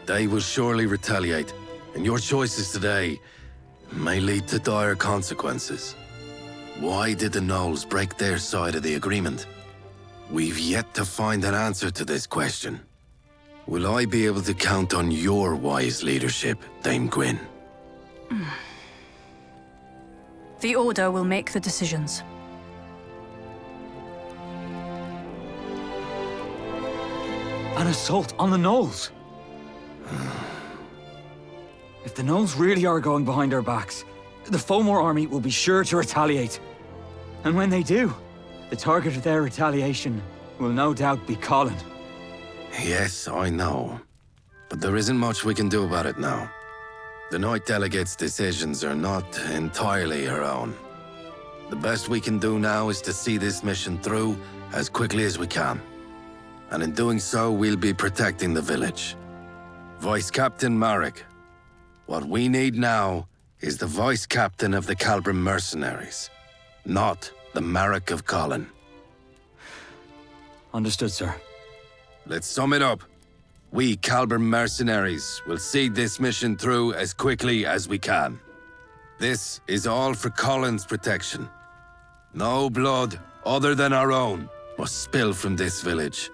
S8: They will surely retaliate, and your choices today may lead to dire consequences. Why did the Gnolls break their side of the agreement? We've yet to find an answer to this question. Will I be able to count on your wise leadership, Dame Gwyn?
S5: The Order will make the decisions.
S9: An assault on the Gnolls? If the Gnolls really are going behind our backs, the Fomor army will be sure to retaliate. And when they do, the target of their retaliation will no doubt be Colin.
S8: Yes, I know. But there isn't much we can do about it now. The Knight Delegate's decisions are not entirely her own. The best we can do now is to see this mission through as quickly as we can. And in doing so, we'll be protecting the village. Vice Captain Marek, what we need now is the Vice Captain of the Kalbram Mercenaries, not the Marek of Colin.
S9: Understood, sir.
S8: Let's sum it up. We, Kalbram Mercenaries, will see this mission through as quickly as we can. This is all for Colin's protection. No blood other than our own must spill from this village.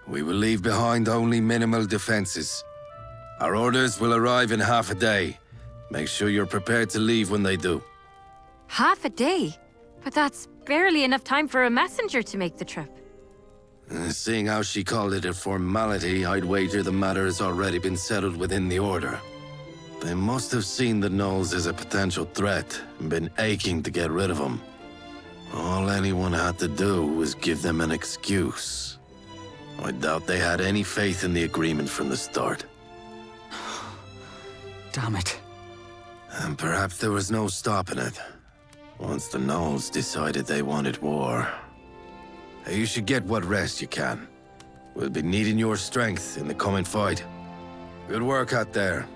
S8: We will leave behind only minimal defenses. Our orders will arrive in half a day. Make sure you're prepared to leave when they do.
S12: Half a day? But that's barely enough time for a messenger to make the trip.
S8: Seeing how she called it a formality, I'd wager the matter has already been settled within the Order. They must have seen the Gnolls as a potential threat and been aching to get rid of them. All anyone had to do was give them an excuse. I doubt they had any faith in the agreement from the start.
S9: Damn it.
S8: And perhaps there was no stopping it. Once the Gnolls decided they wanted war. You should get what rest you can. We'll be needing your strength in the coming fight. Good work out there.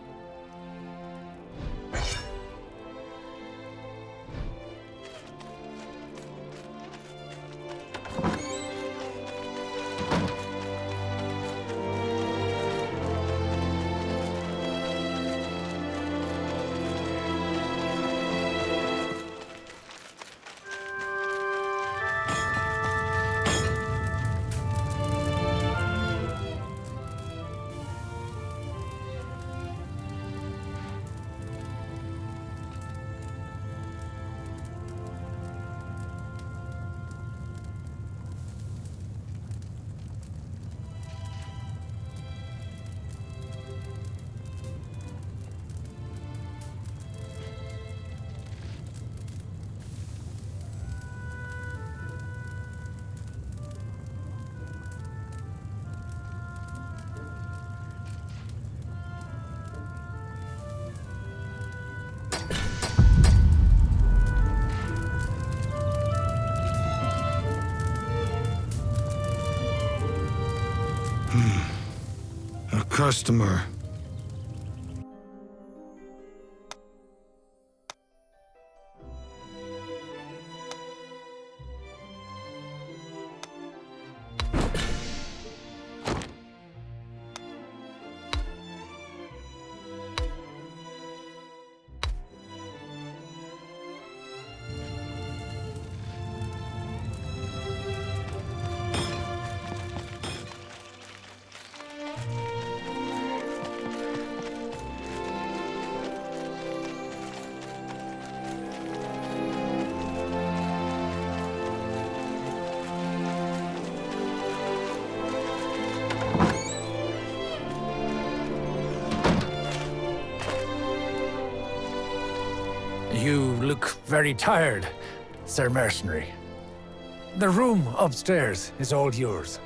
S11: A customer.
S7: You look very tired, Sir Mercenary. The room upstairs is all yours.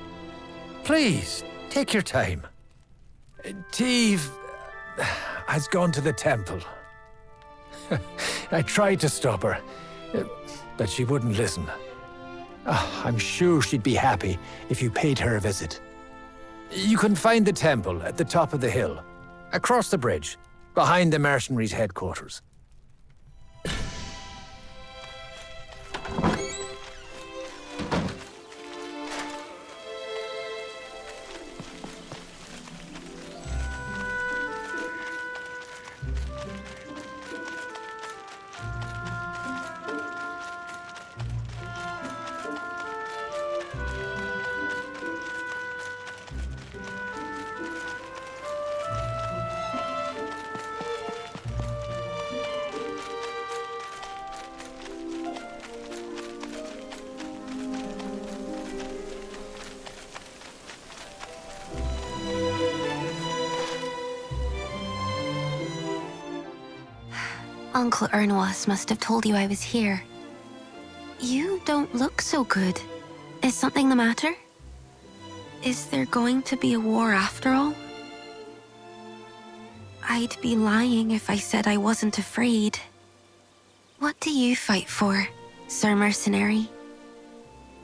S7: Please, take your time. Teve has gone to the temple. I tried to stop her, but she wouldn't listen. I'm sure she'd be happy if you paid her a visit. You can find the temple at the top of the hill, across the bridge, behind the mercenaries' headquarters.
S1: Uncle Ernwas must have told you I was here. You don't look so good. Is something the matter? Is there going to be a war after all? I'd be lying if I said I wasn't afraid. What do you fight for, Sir Mercenary?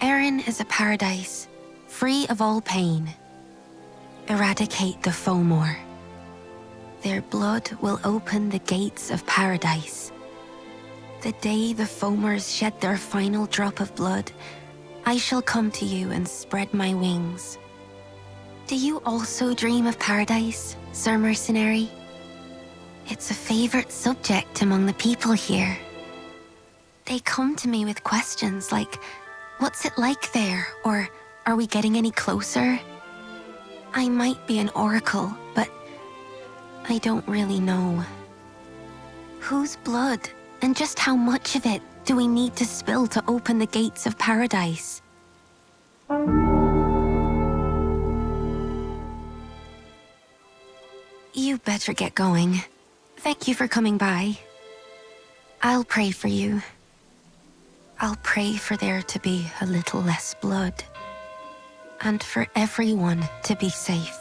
S1: Erin is a paradise, free of all pain. Eradicate the Fomor. Their blood will open the gates of paradise. The day the Fomors shed their final drop of blood, I shall come to you and spread my wings. Do you also dream of paradise, Sir Mercenary? It's a favorite subject among the people here. They come to me with questions like, what's it like there? Or, are we getting any closer? I might be an oracle, but I don't really know. Whose blood, and just how much of it, do we need to spill to open the gates of paradise? You better get going. Thank you for coming by. I'll pray for you. I'll pray for there to be a little less blood. And for everyone to be safe.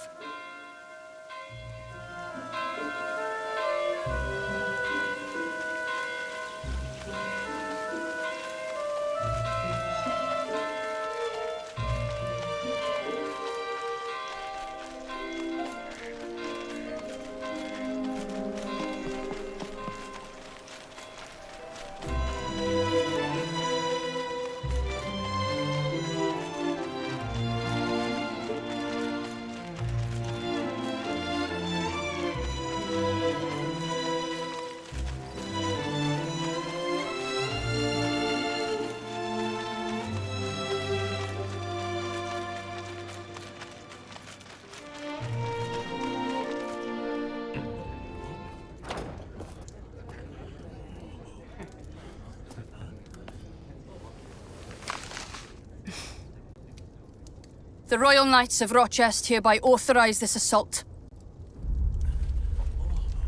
S5: The Royal Knights of Rochester hereby authorize this assault.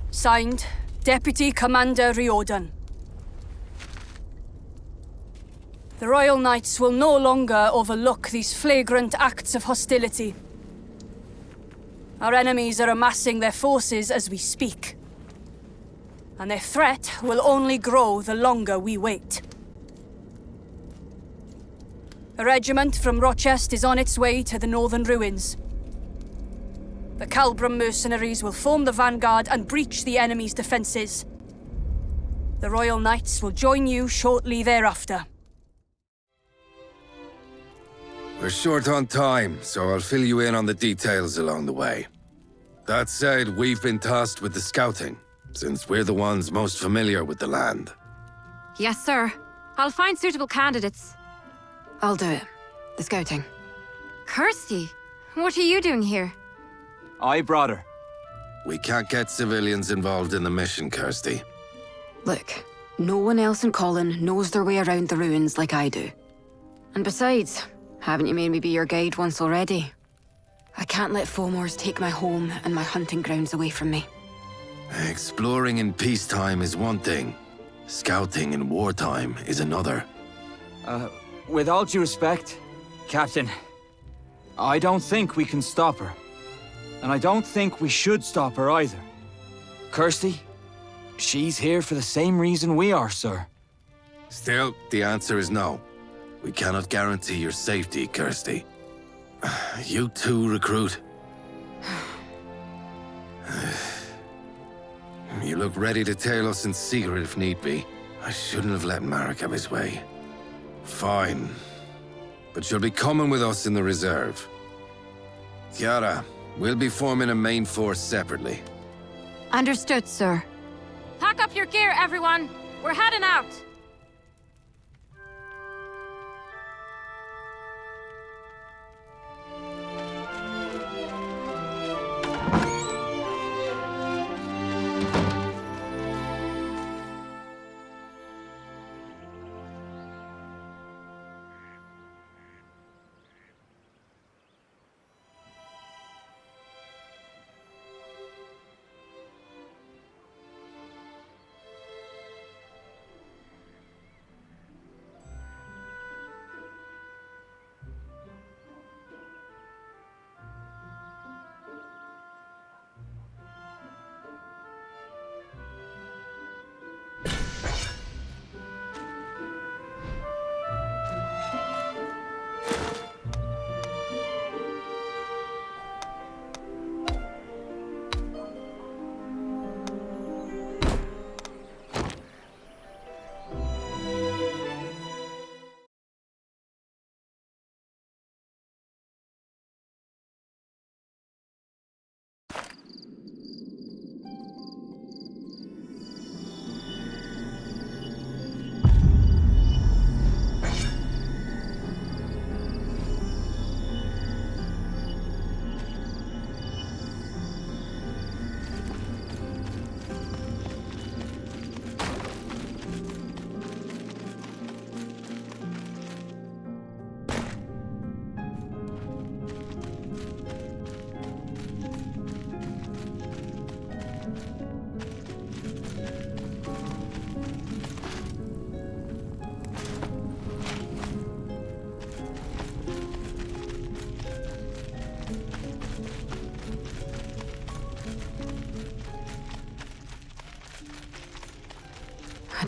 S5: Signed, Deputy Commander Riordan. The Royal Knights will no longer overlook these flagrant acts of hostility. Our enemies are amassing their forces as we speak. And their threat will only grow the longer we wait. A regiment from Rochester is on its way to the northern ruins. The Kalbram Mercenaries will form the vanguard and breach the enemy's defenses. The Royal Knights will join you shortly thereafter.
S8: We're short on time, so I'll fill you in on the details along the way. That said, we've been tasked with the scouting, since we're the ones most familiar with the land.
S12: Yes, sir. I'll find suitable candidates.
S10: I'll do it. The scouting.
S12: Kirsty, what are you doing here?
S9: I brought her.
S8: We can't get civilians involved in the mission, Kirsty.
S10: Look, no one else in Colin knows their way around the ruins like I do. And besides, haven't you made me be your guide once already? I can't let Fomors take my home and my hunting grounds away from me.
S8: Exploring in peacetime is one thing. Scouting in wartime is another.
S9: With all due respect, Captain, I don't think we can stop her. And I don't think we should stop her either. Kirsty, she's here for the same reason we are, sir.
S8: Still, the answer is no. We cannot guarantee your safety, Kirsty. You too, recruit. You look ready to tail us in secret if need be. I shouldn't have let Marek have his way. Fine. But you'll be coming with us in the reserve. Chiara, we'll be forming a main force separately.
S10: Understood, sir.
S12: Pack up your gear, everyone. We're heading out.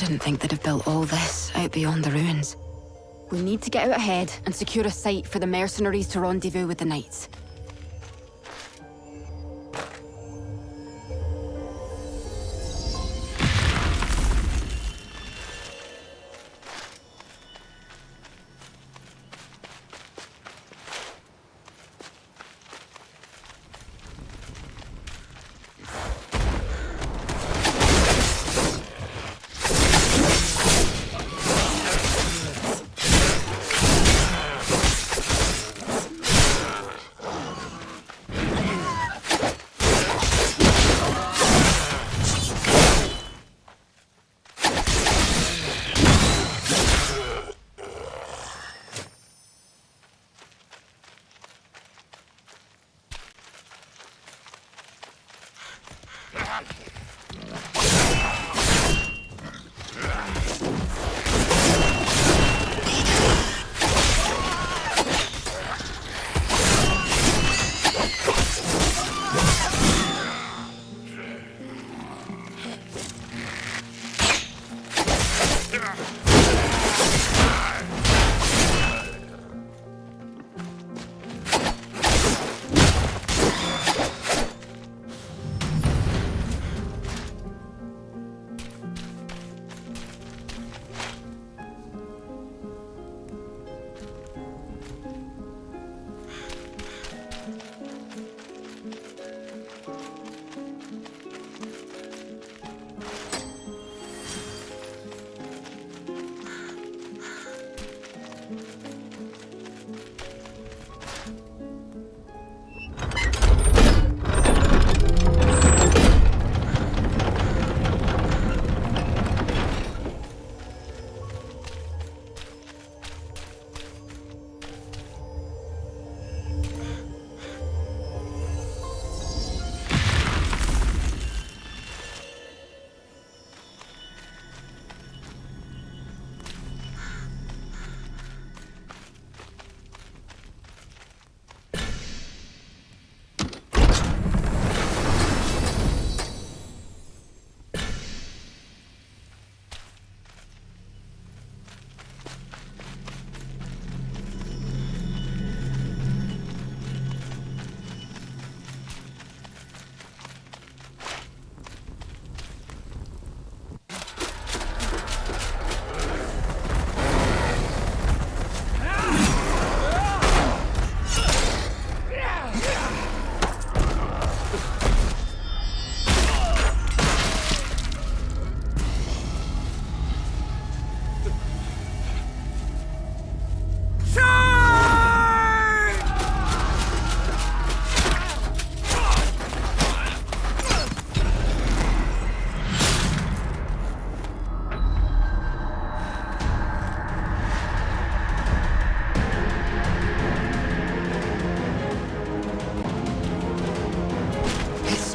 S10: didn't think they'd have built all this out beyond the ruins. We need to get out ahead and secure a site for the mercenaries to rendezvous with the knights.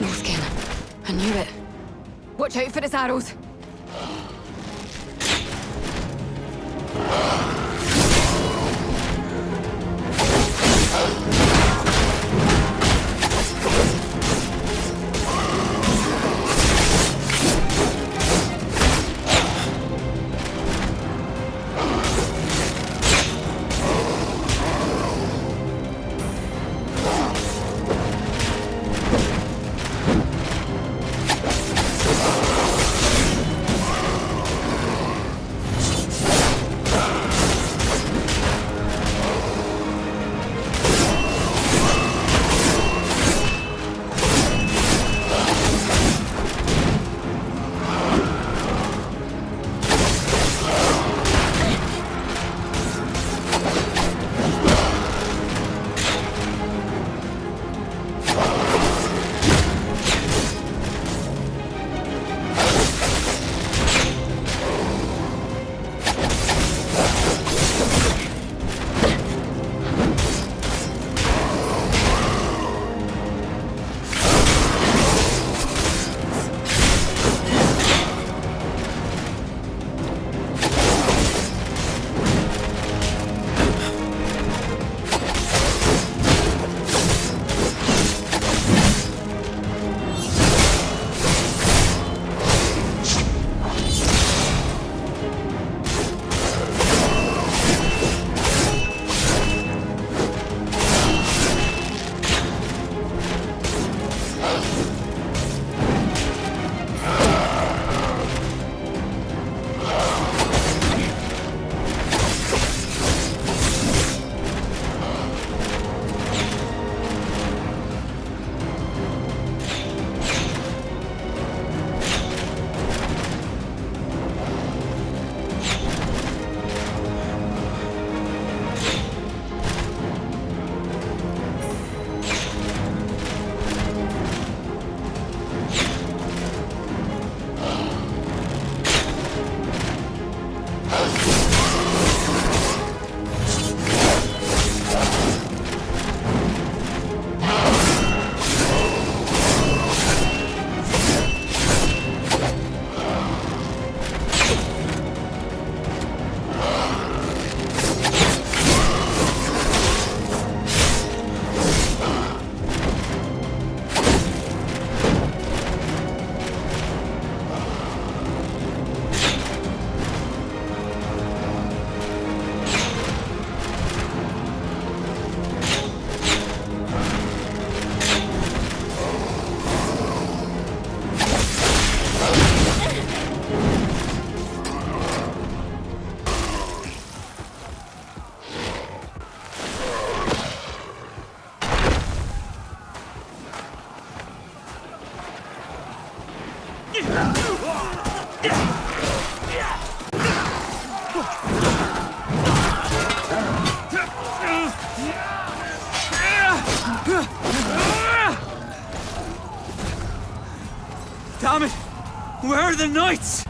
S10: Snowskin. I knew it. Watch out for his arrows.
S4: Damn it! Where are the knights?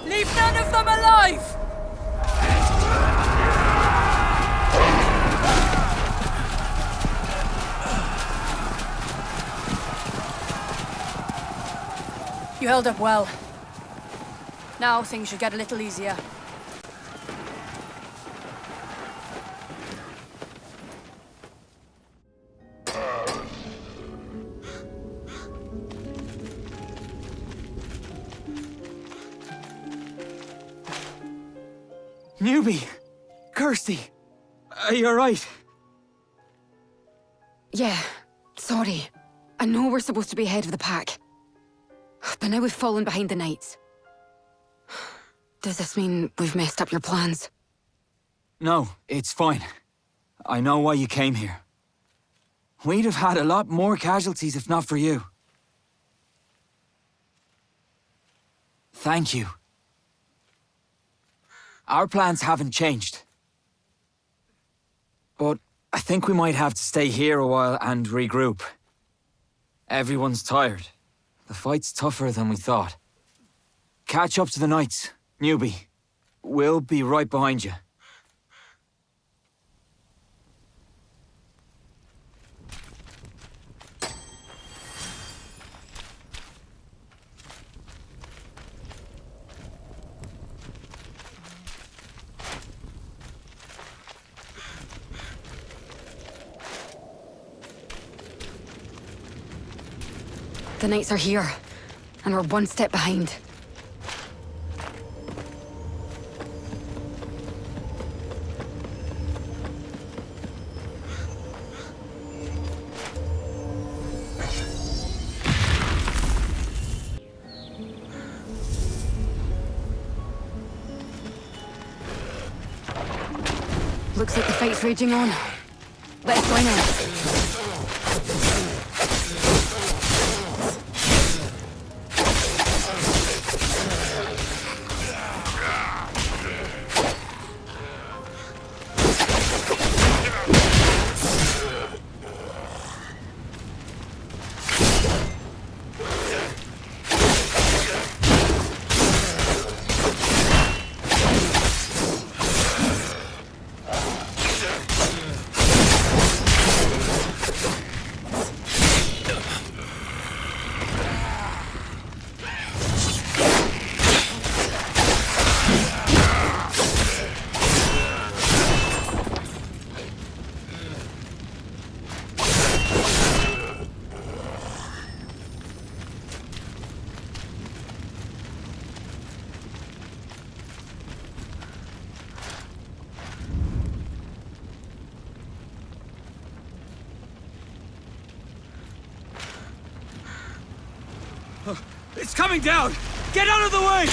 S5: Leave none of them alive! You held up well. Now things should get a little easier.
S9: Newbie! Kirsty! Are you alright?
S10: Yeah, sorry. I know we're supposed to be ahead of the pack. But now we've fallen behind the knights. Does this mean we've messed up your plans?
S9: No, it's fine. I know why you came here. We'd have had a lot more casualties if not for you. Thank you. Our plans haven't changed. But I think we might have to stay here a while and regroup. Everyone's tired. The fight's tougher than we thought. Catch up to the knights, newbie. We'll be right behind you.
S10: The knights are here, and we're one step behind. Looks like the fight's raging on. Let's join in.
S4: It's coming down! Get out of the way!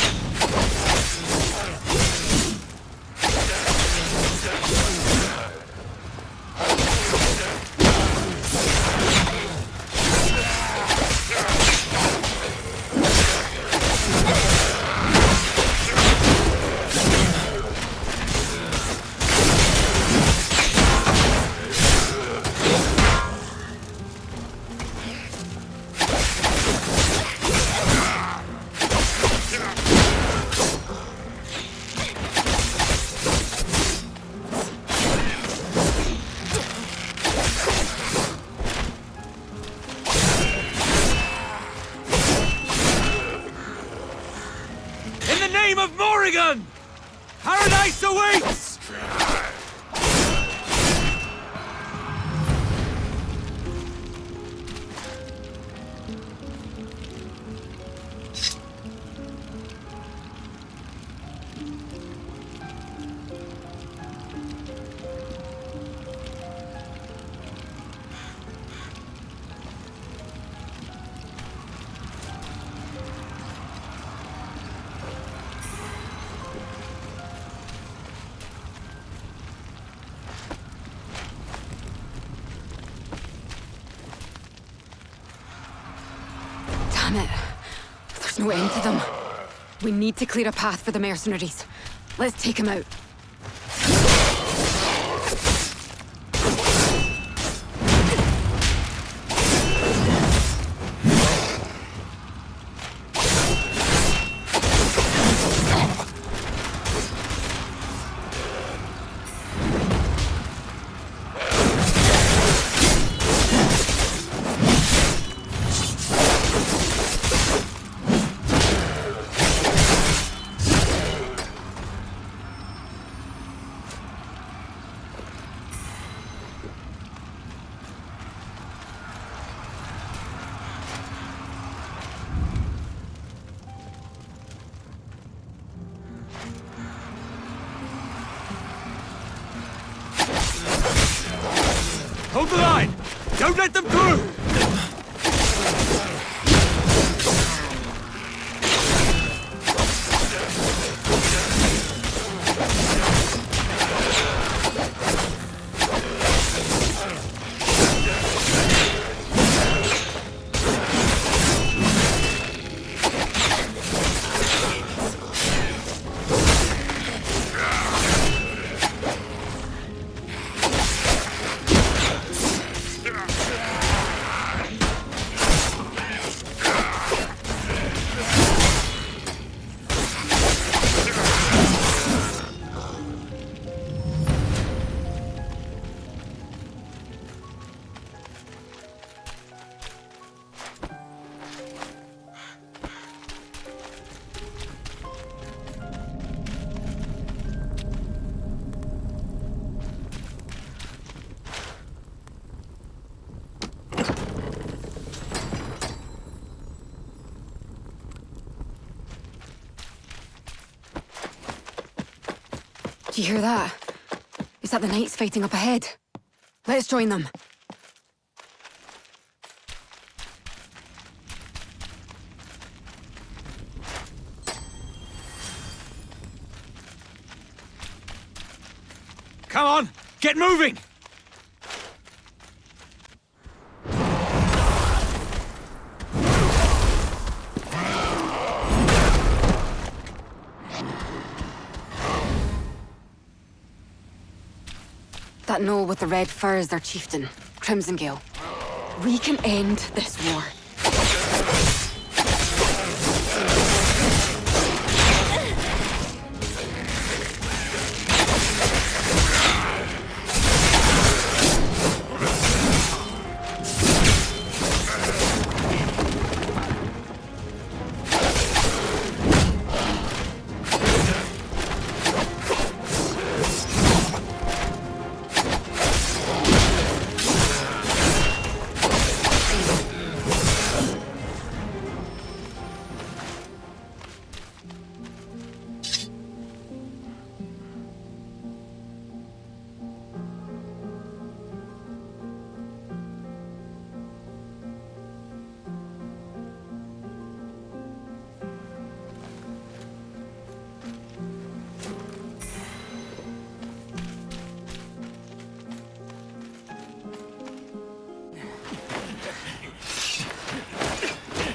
S4: Paradise awaits!
S10: Damn it. There's no end to them. We need to clear a path for the mercenaries. Let's take them out.
S4: Hold the line! Don't let them through!
S10: Do you hear that? Is that the knights fighting up ahead? Let's join them.
S4: Come on! Get moving!
S10: That gnoll with the red fur is their chieftain, Crimsongale. We can end this war.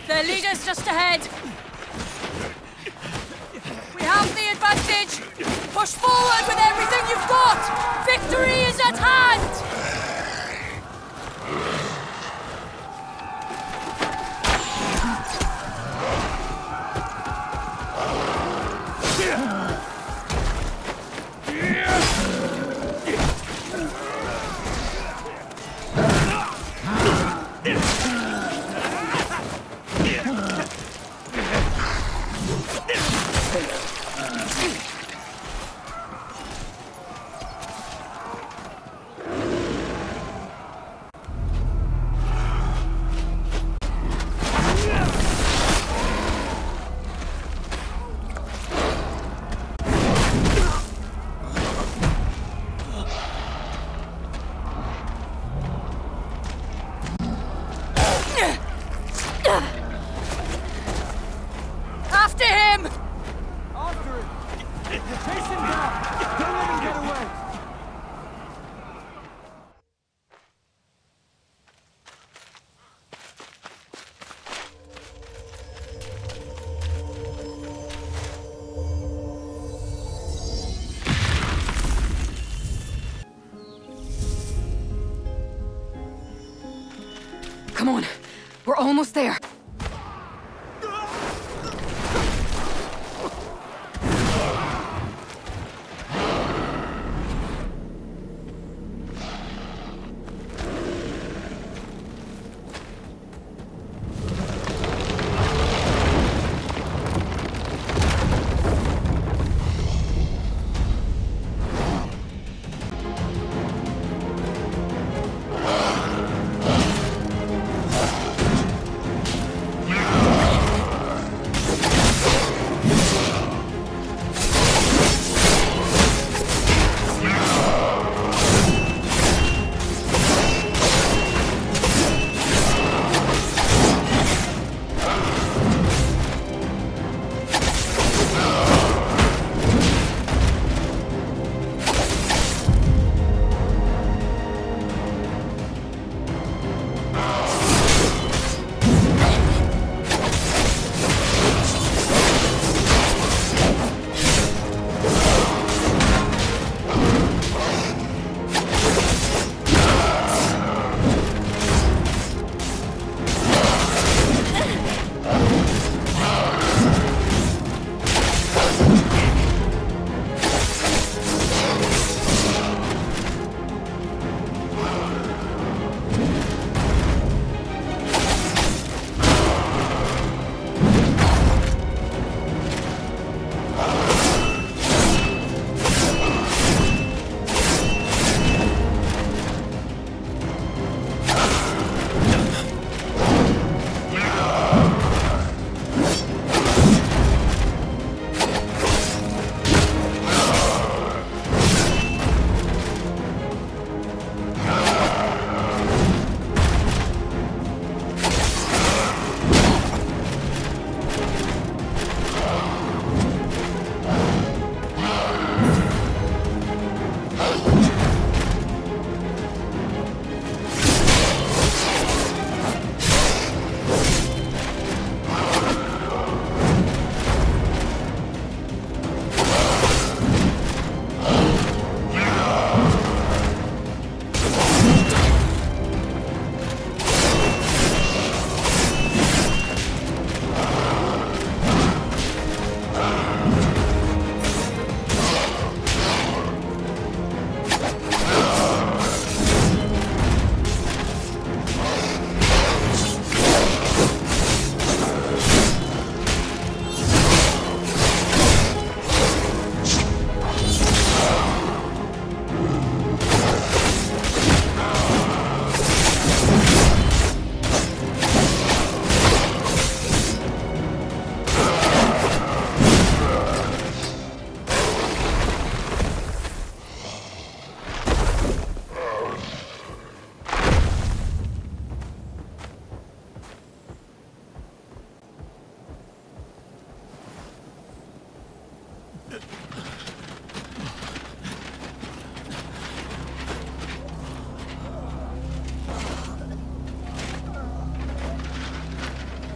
S5: Their leader's just ahead. We have the advantage. Push forward with everything you've got. Victory is at hand. After him!
S4: After him! Chase him down! Don't let him get away!
S10: Come on. We're almost there.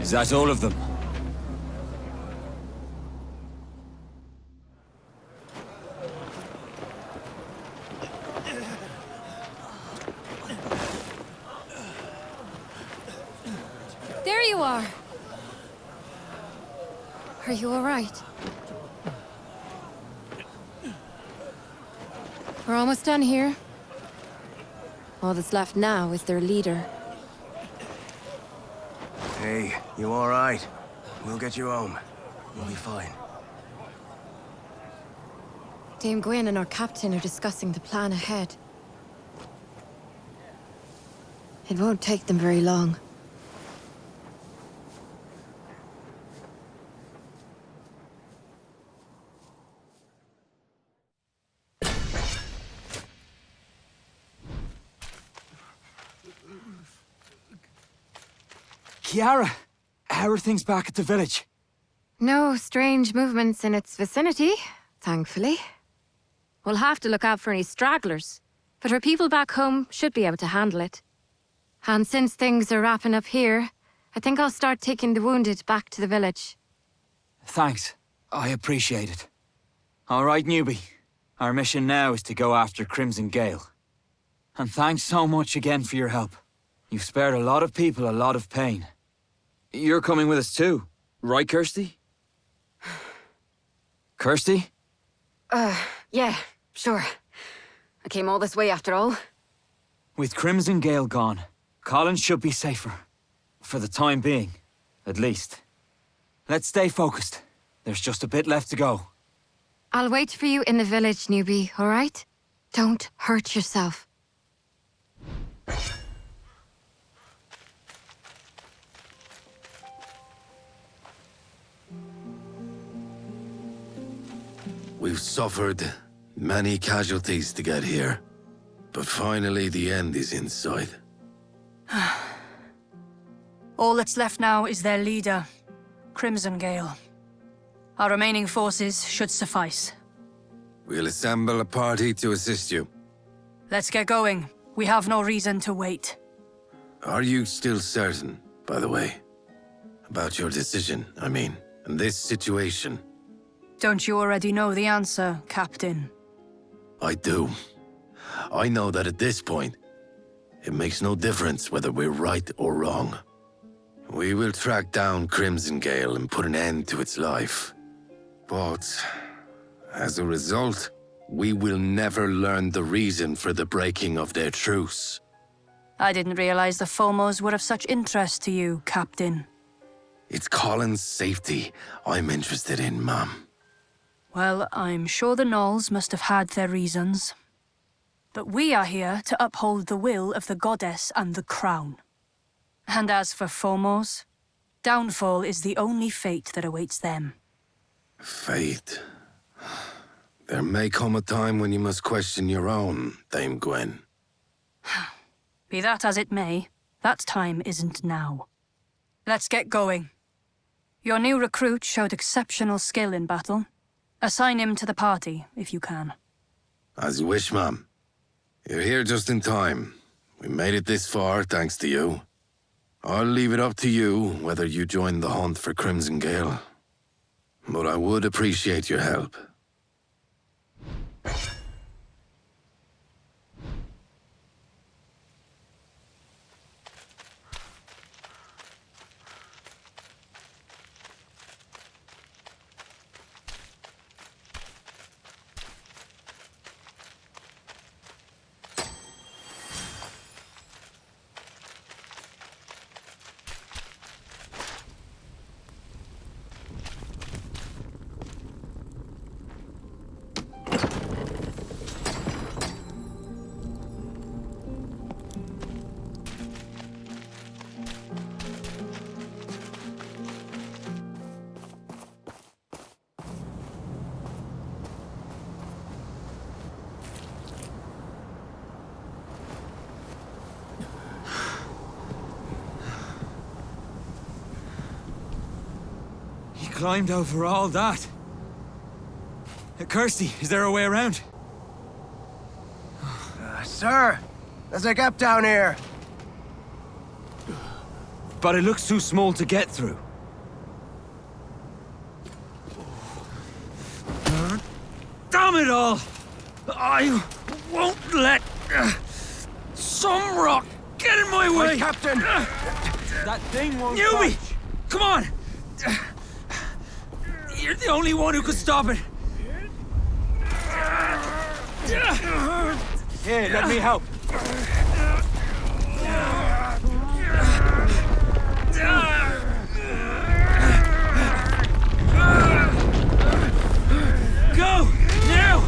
S9: Is that all of them?
S12: There you are. Are you all right? We're almost done here. All that's left now is their leader.
S2: Hey, you all right? We'll get you home. You'll be fine.
S12: Dame Gwyn and our captain are discussing the plan ahead. It won't take them very long.
S9: Kiara, how are things back at the village?
S12: No strange movements in its vicinity, thankfully. We'll have to look out for any stragglers, but our people back home should be able to handle it. And since things are wrapping up here, I think I'll start taking the wounded back to the village.
S9: Thanks. I appreciate it. All right, newbie. Our mission now is to go after Crimsongale. And thanks so much again for your help. You've spared a lot of people a lot of pain. You're coming with us too, right, Kirsty? Kirsty?
S10: Yeah, sure. I came all this way after all.
S9: With Crimsongale gone, Colin should be safer. For the time being, at least. Let's stay focused. There's just a bit left to go.
S12: I'll wait for you in the village, newbie, all right? Don't hurt yourself.
S8: We've suffered many casualties to get here, but finally the end is in sight.
S5: All that's left now is their leader, Crimsongale. Our remaining forces should suffice.
S8: We'll assemble a party to assist you.
S5: Let's get going. We have no reason to wait.
S8: Are you still certain, by the way? About your decision, I mean, in this situation?
S5: Don't you already know the answer, Captain?
S8: I do. I know that at this point, it makes no difference whether we're right or wrong. We will track down Crimsongale and put an end to its life. But, as a result, we will never learn the reason for the breaking of their truce.
S5: I didn't realize the Fomos were of such interest to you, Captain.
S8: It's Colin's safety I'm interested in, Mom.
S5: Well, I'm sure the Gnolls must have had their reasons. But we are here to uphold the will of the goddess and the crown. And as for Fomos, downfall is the only fate that awaits them.
S8: Fate. There may come a time when you must question your own, Dame Gwen.
S5: Be that as it may, that time isn't now. Let's get going. Your new recruit showed exceptional skill in battle. Assign him to the party, if you can.
S8: As you wish, Ma'am. You're here just in time. We made it this far, thanks to you. I'll leave it up to you whether you join the hunt for Crimsongale. But I would appreciate your help.
S4: Climbed over all that. Kirsty, is there a way around?
S2: Sir, there's a gap down here.
S4: But it looks too small to get through. Damn it all! I won't let some rock get in my way!
S2: Wait, Captain!
S4: That thing won't Newbie! Budge. Come on! You're the only one who could stop it!
S2: Here, let me help.
S4: Go! Now!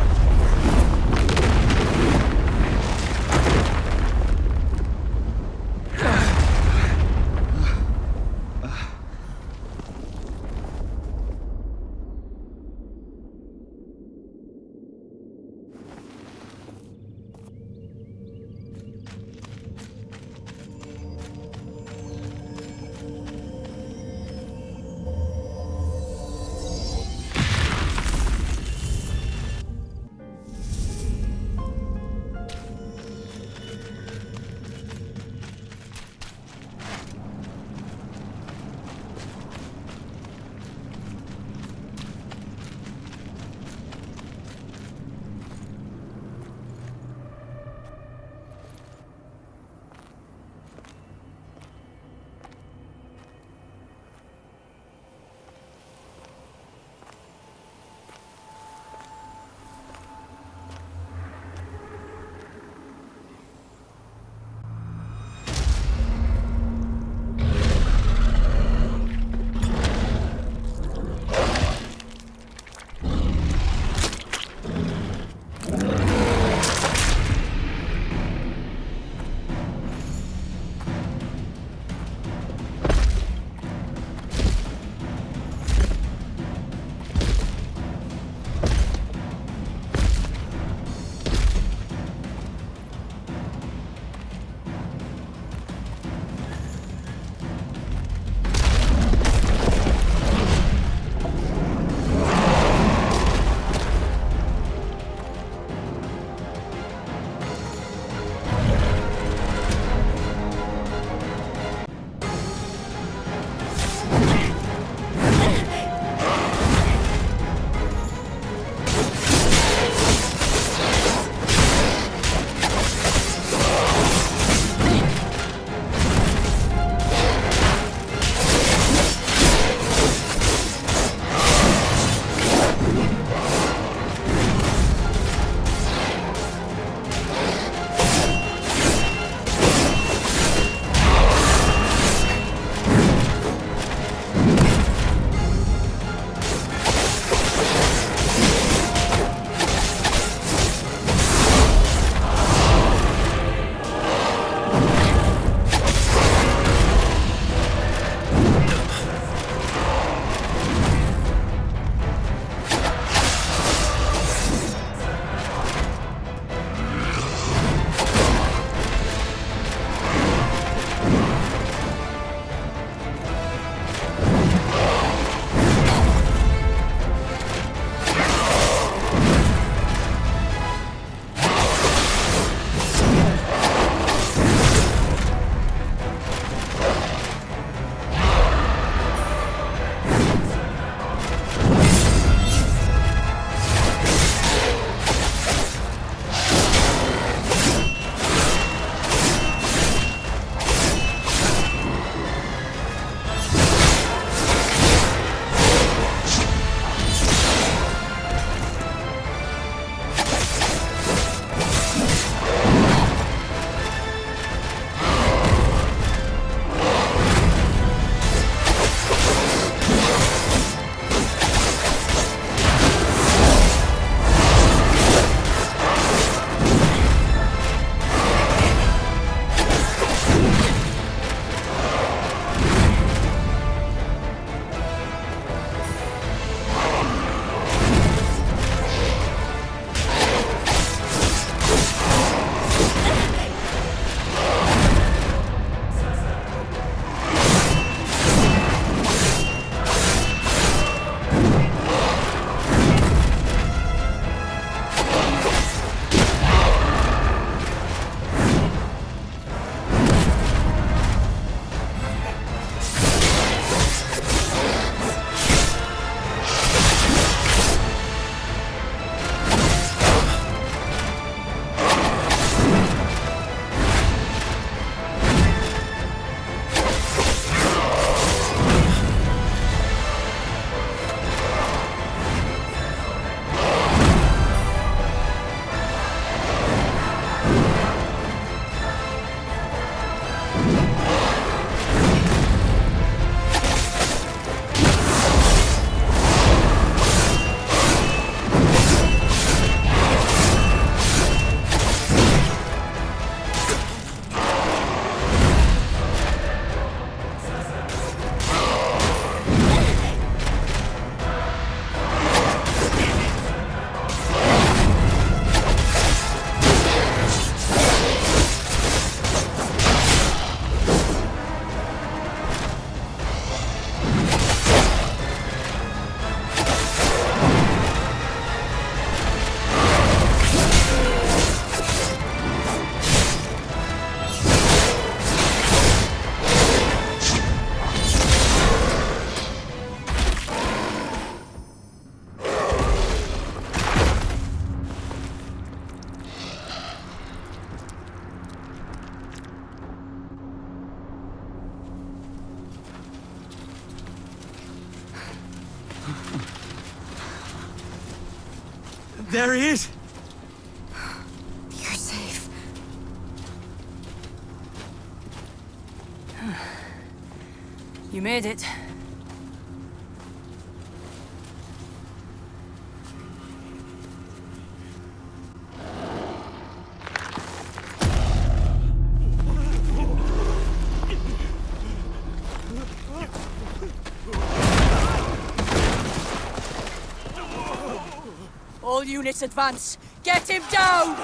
S4: There he is!
S12: You're safe.
S5: You made it. All units advance! Get him down!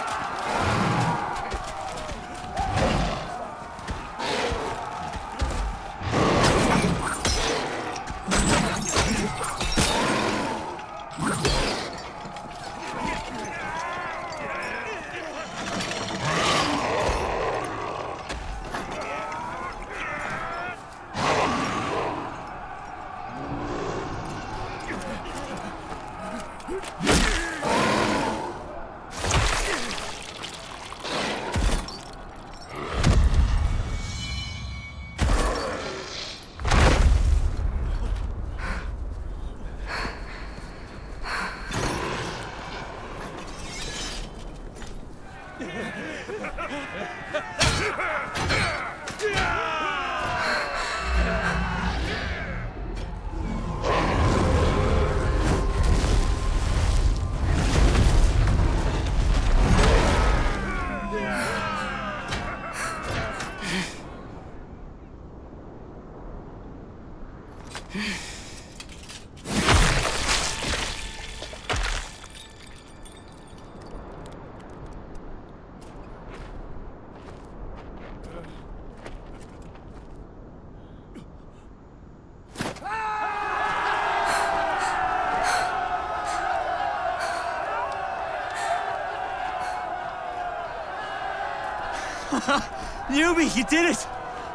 S4: Newbie, you did it!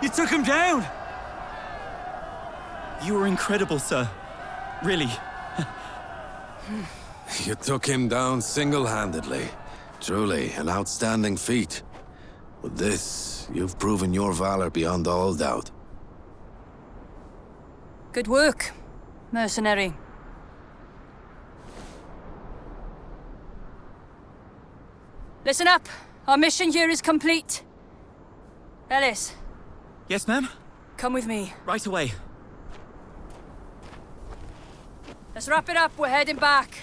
S4: You took him down!
S13: You were incredible, sir. Really.
S8: You took him down single-handedly. Truly, an outstanding feat. With this, you've proven your valor beyond all doubt.
S5: Good work, mercenary. Listen up. Our mission here is complete. Ellis.
S13: Yes, ma'am?
S5: Come with me.
S13: Right away.
S5: Let's wrap it up. We're heading back.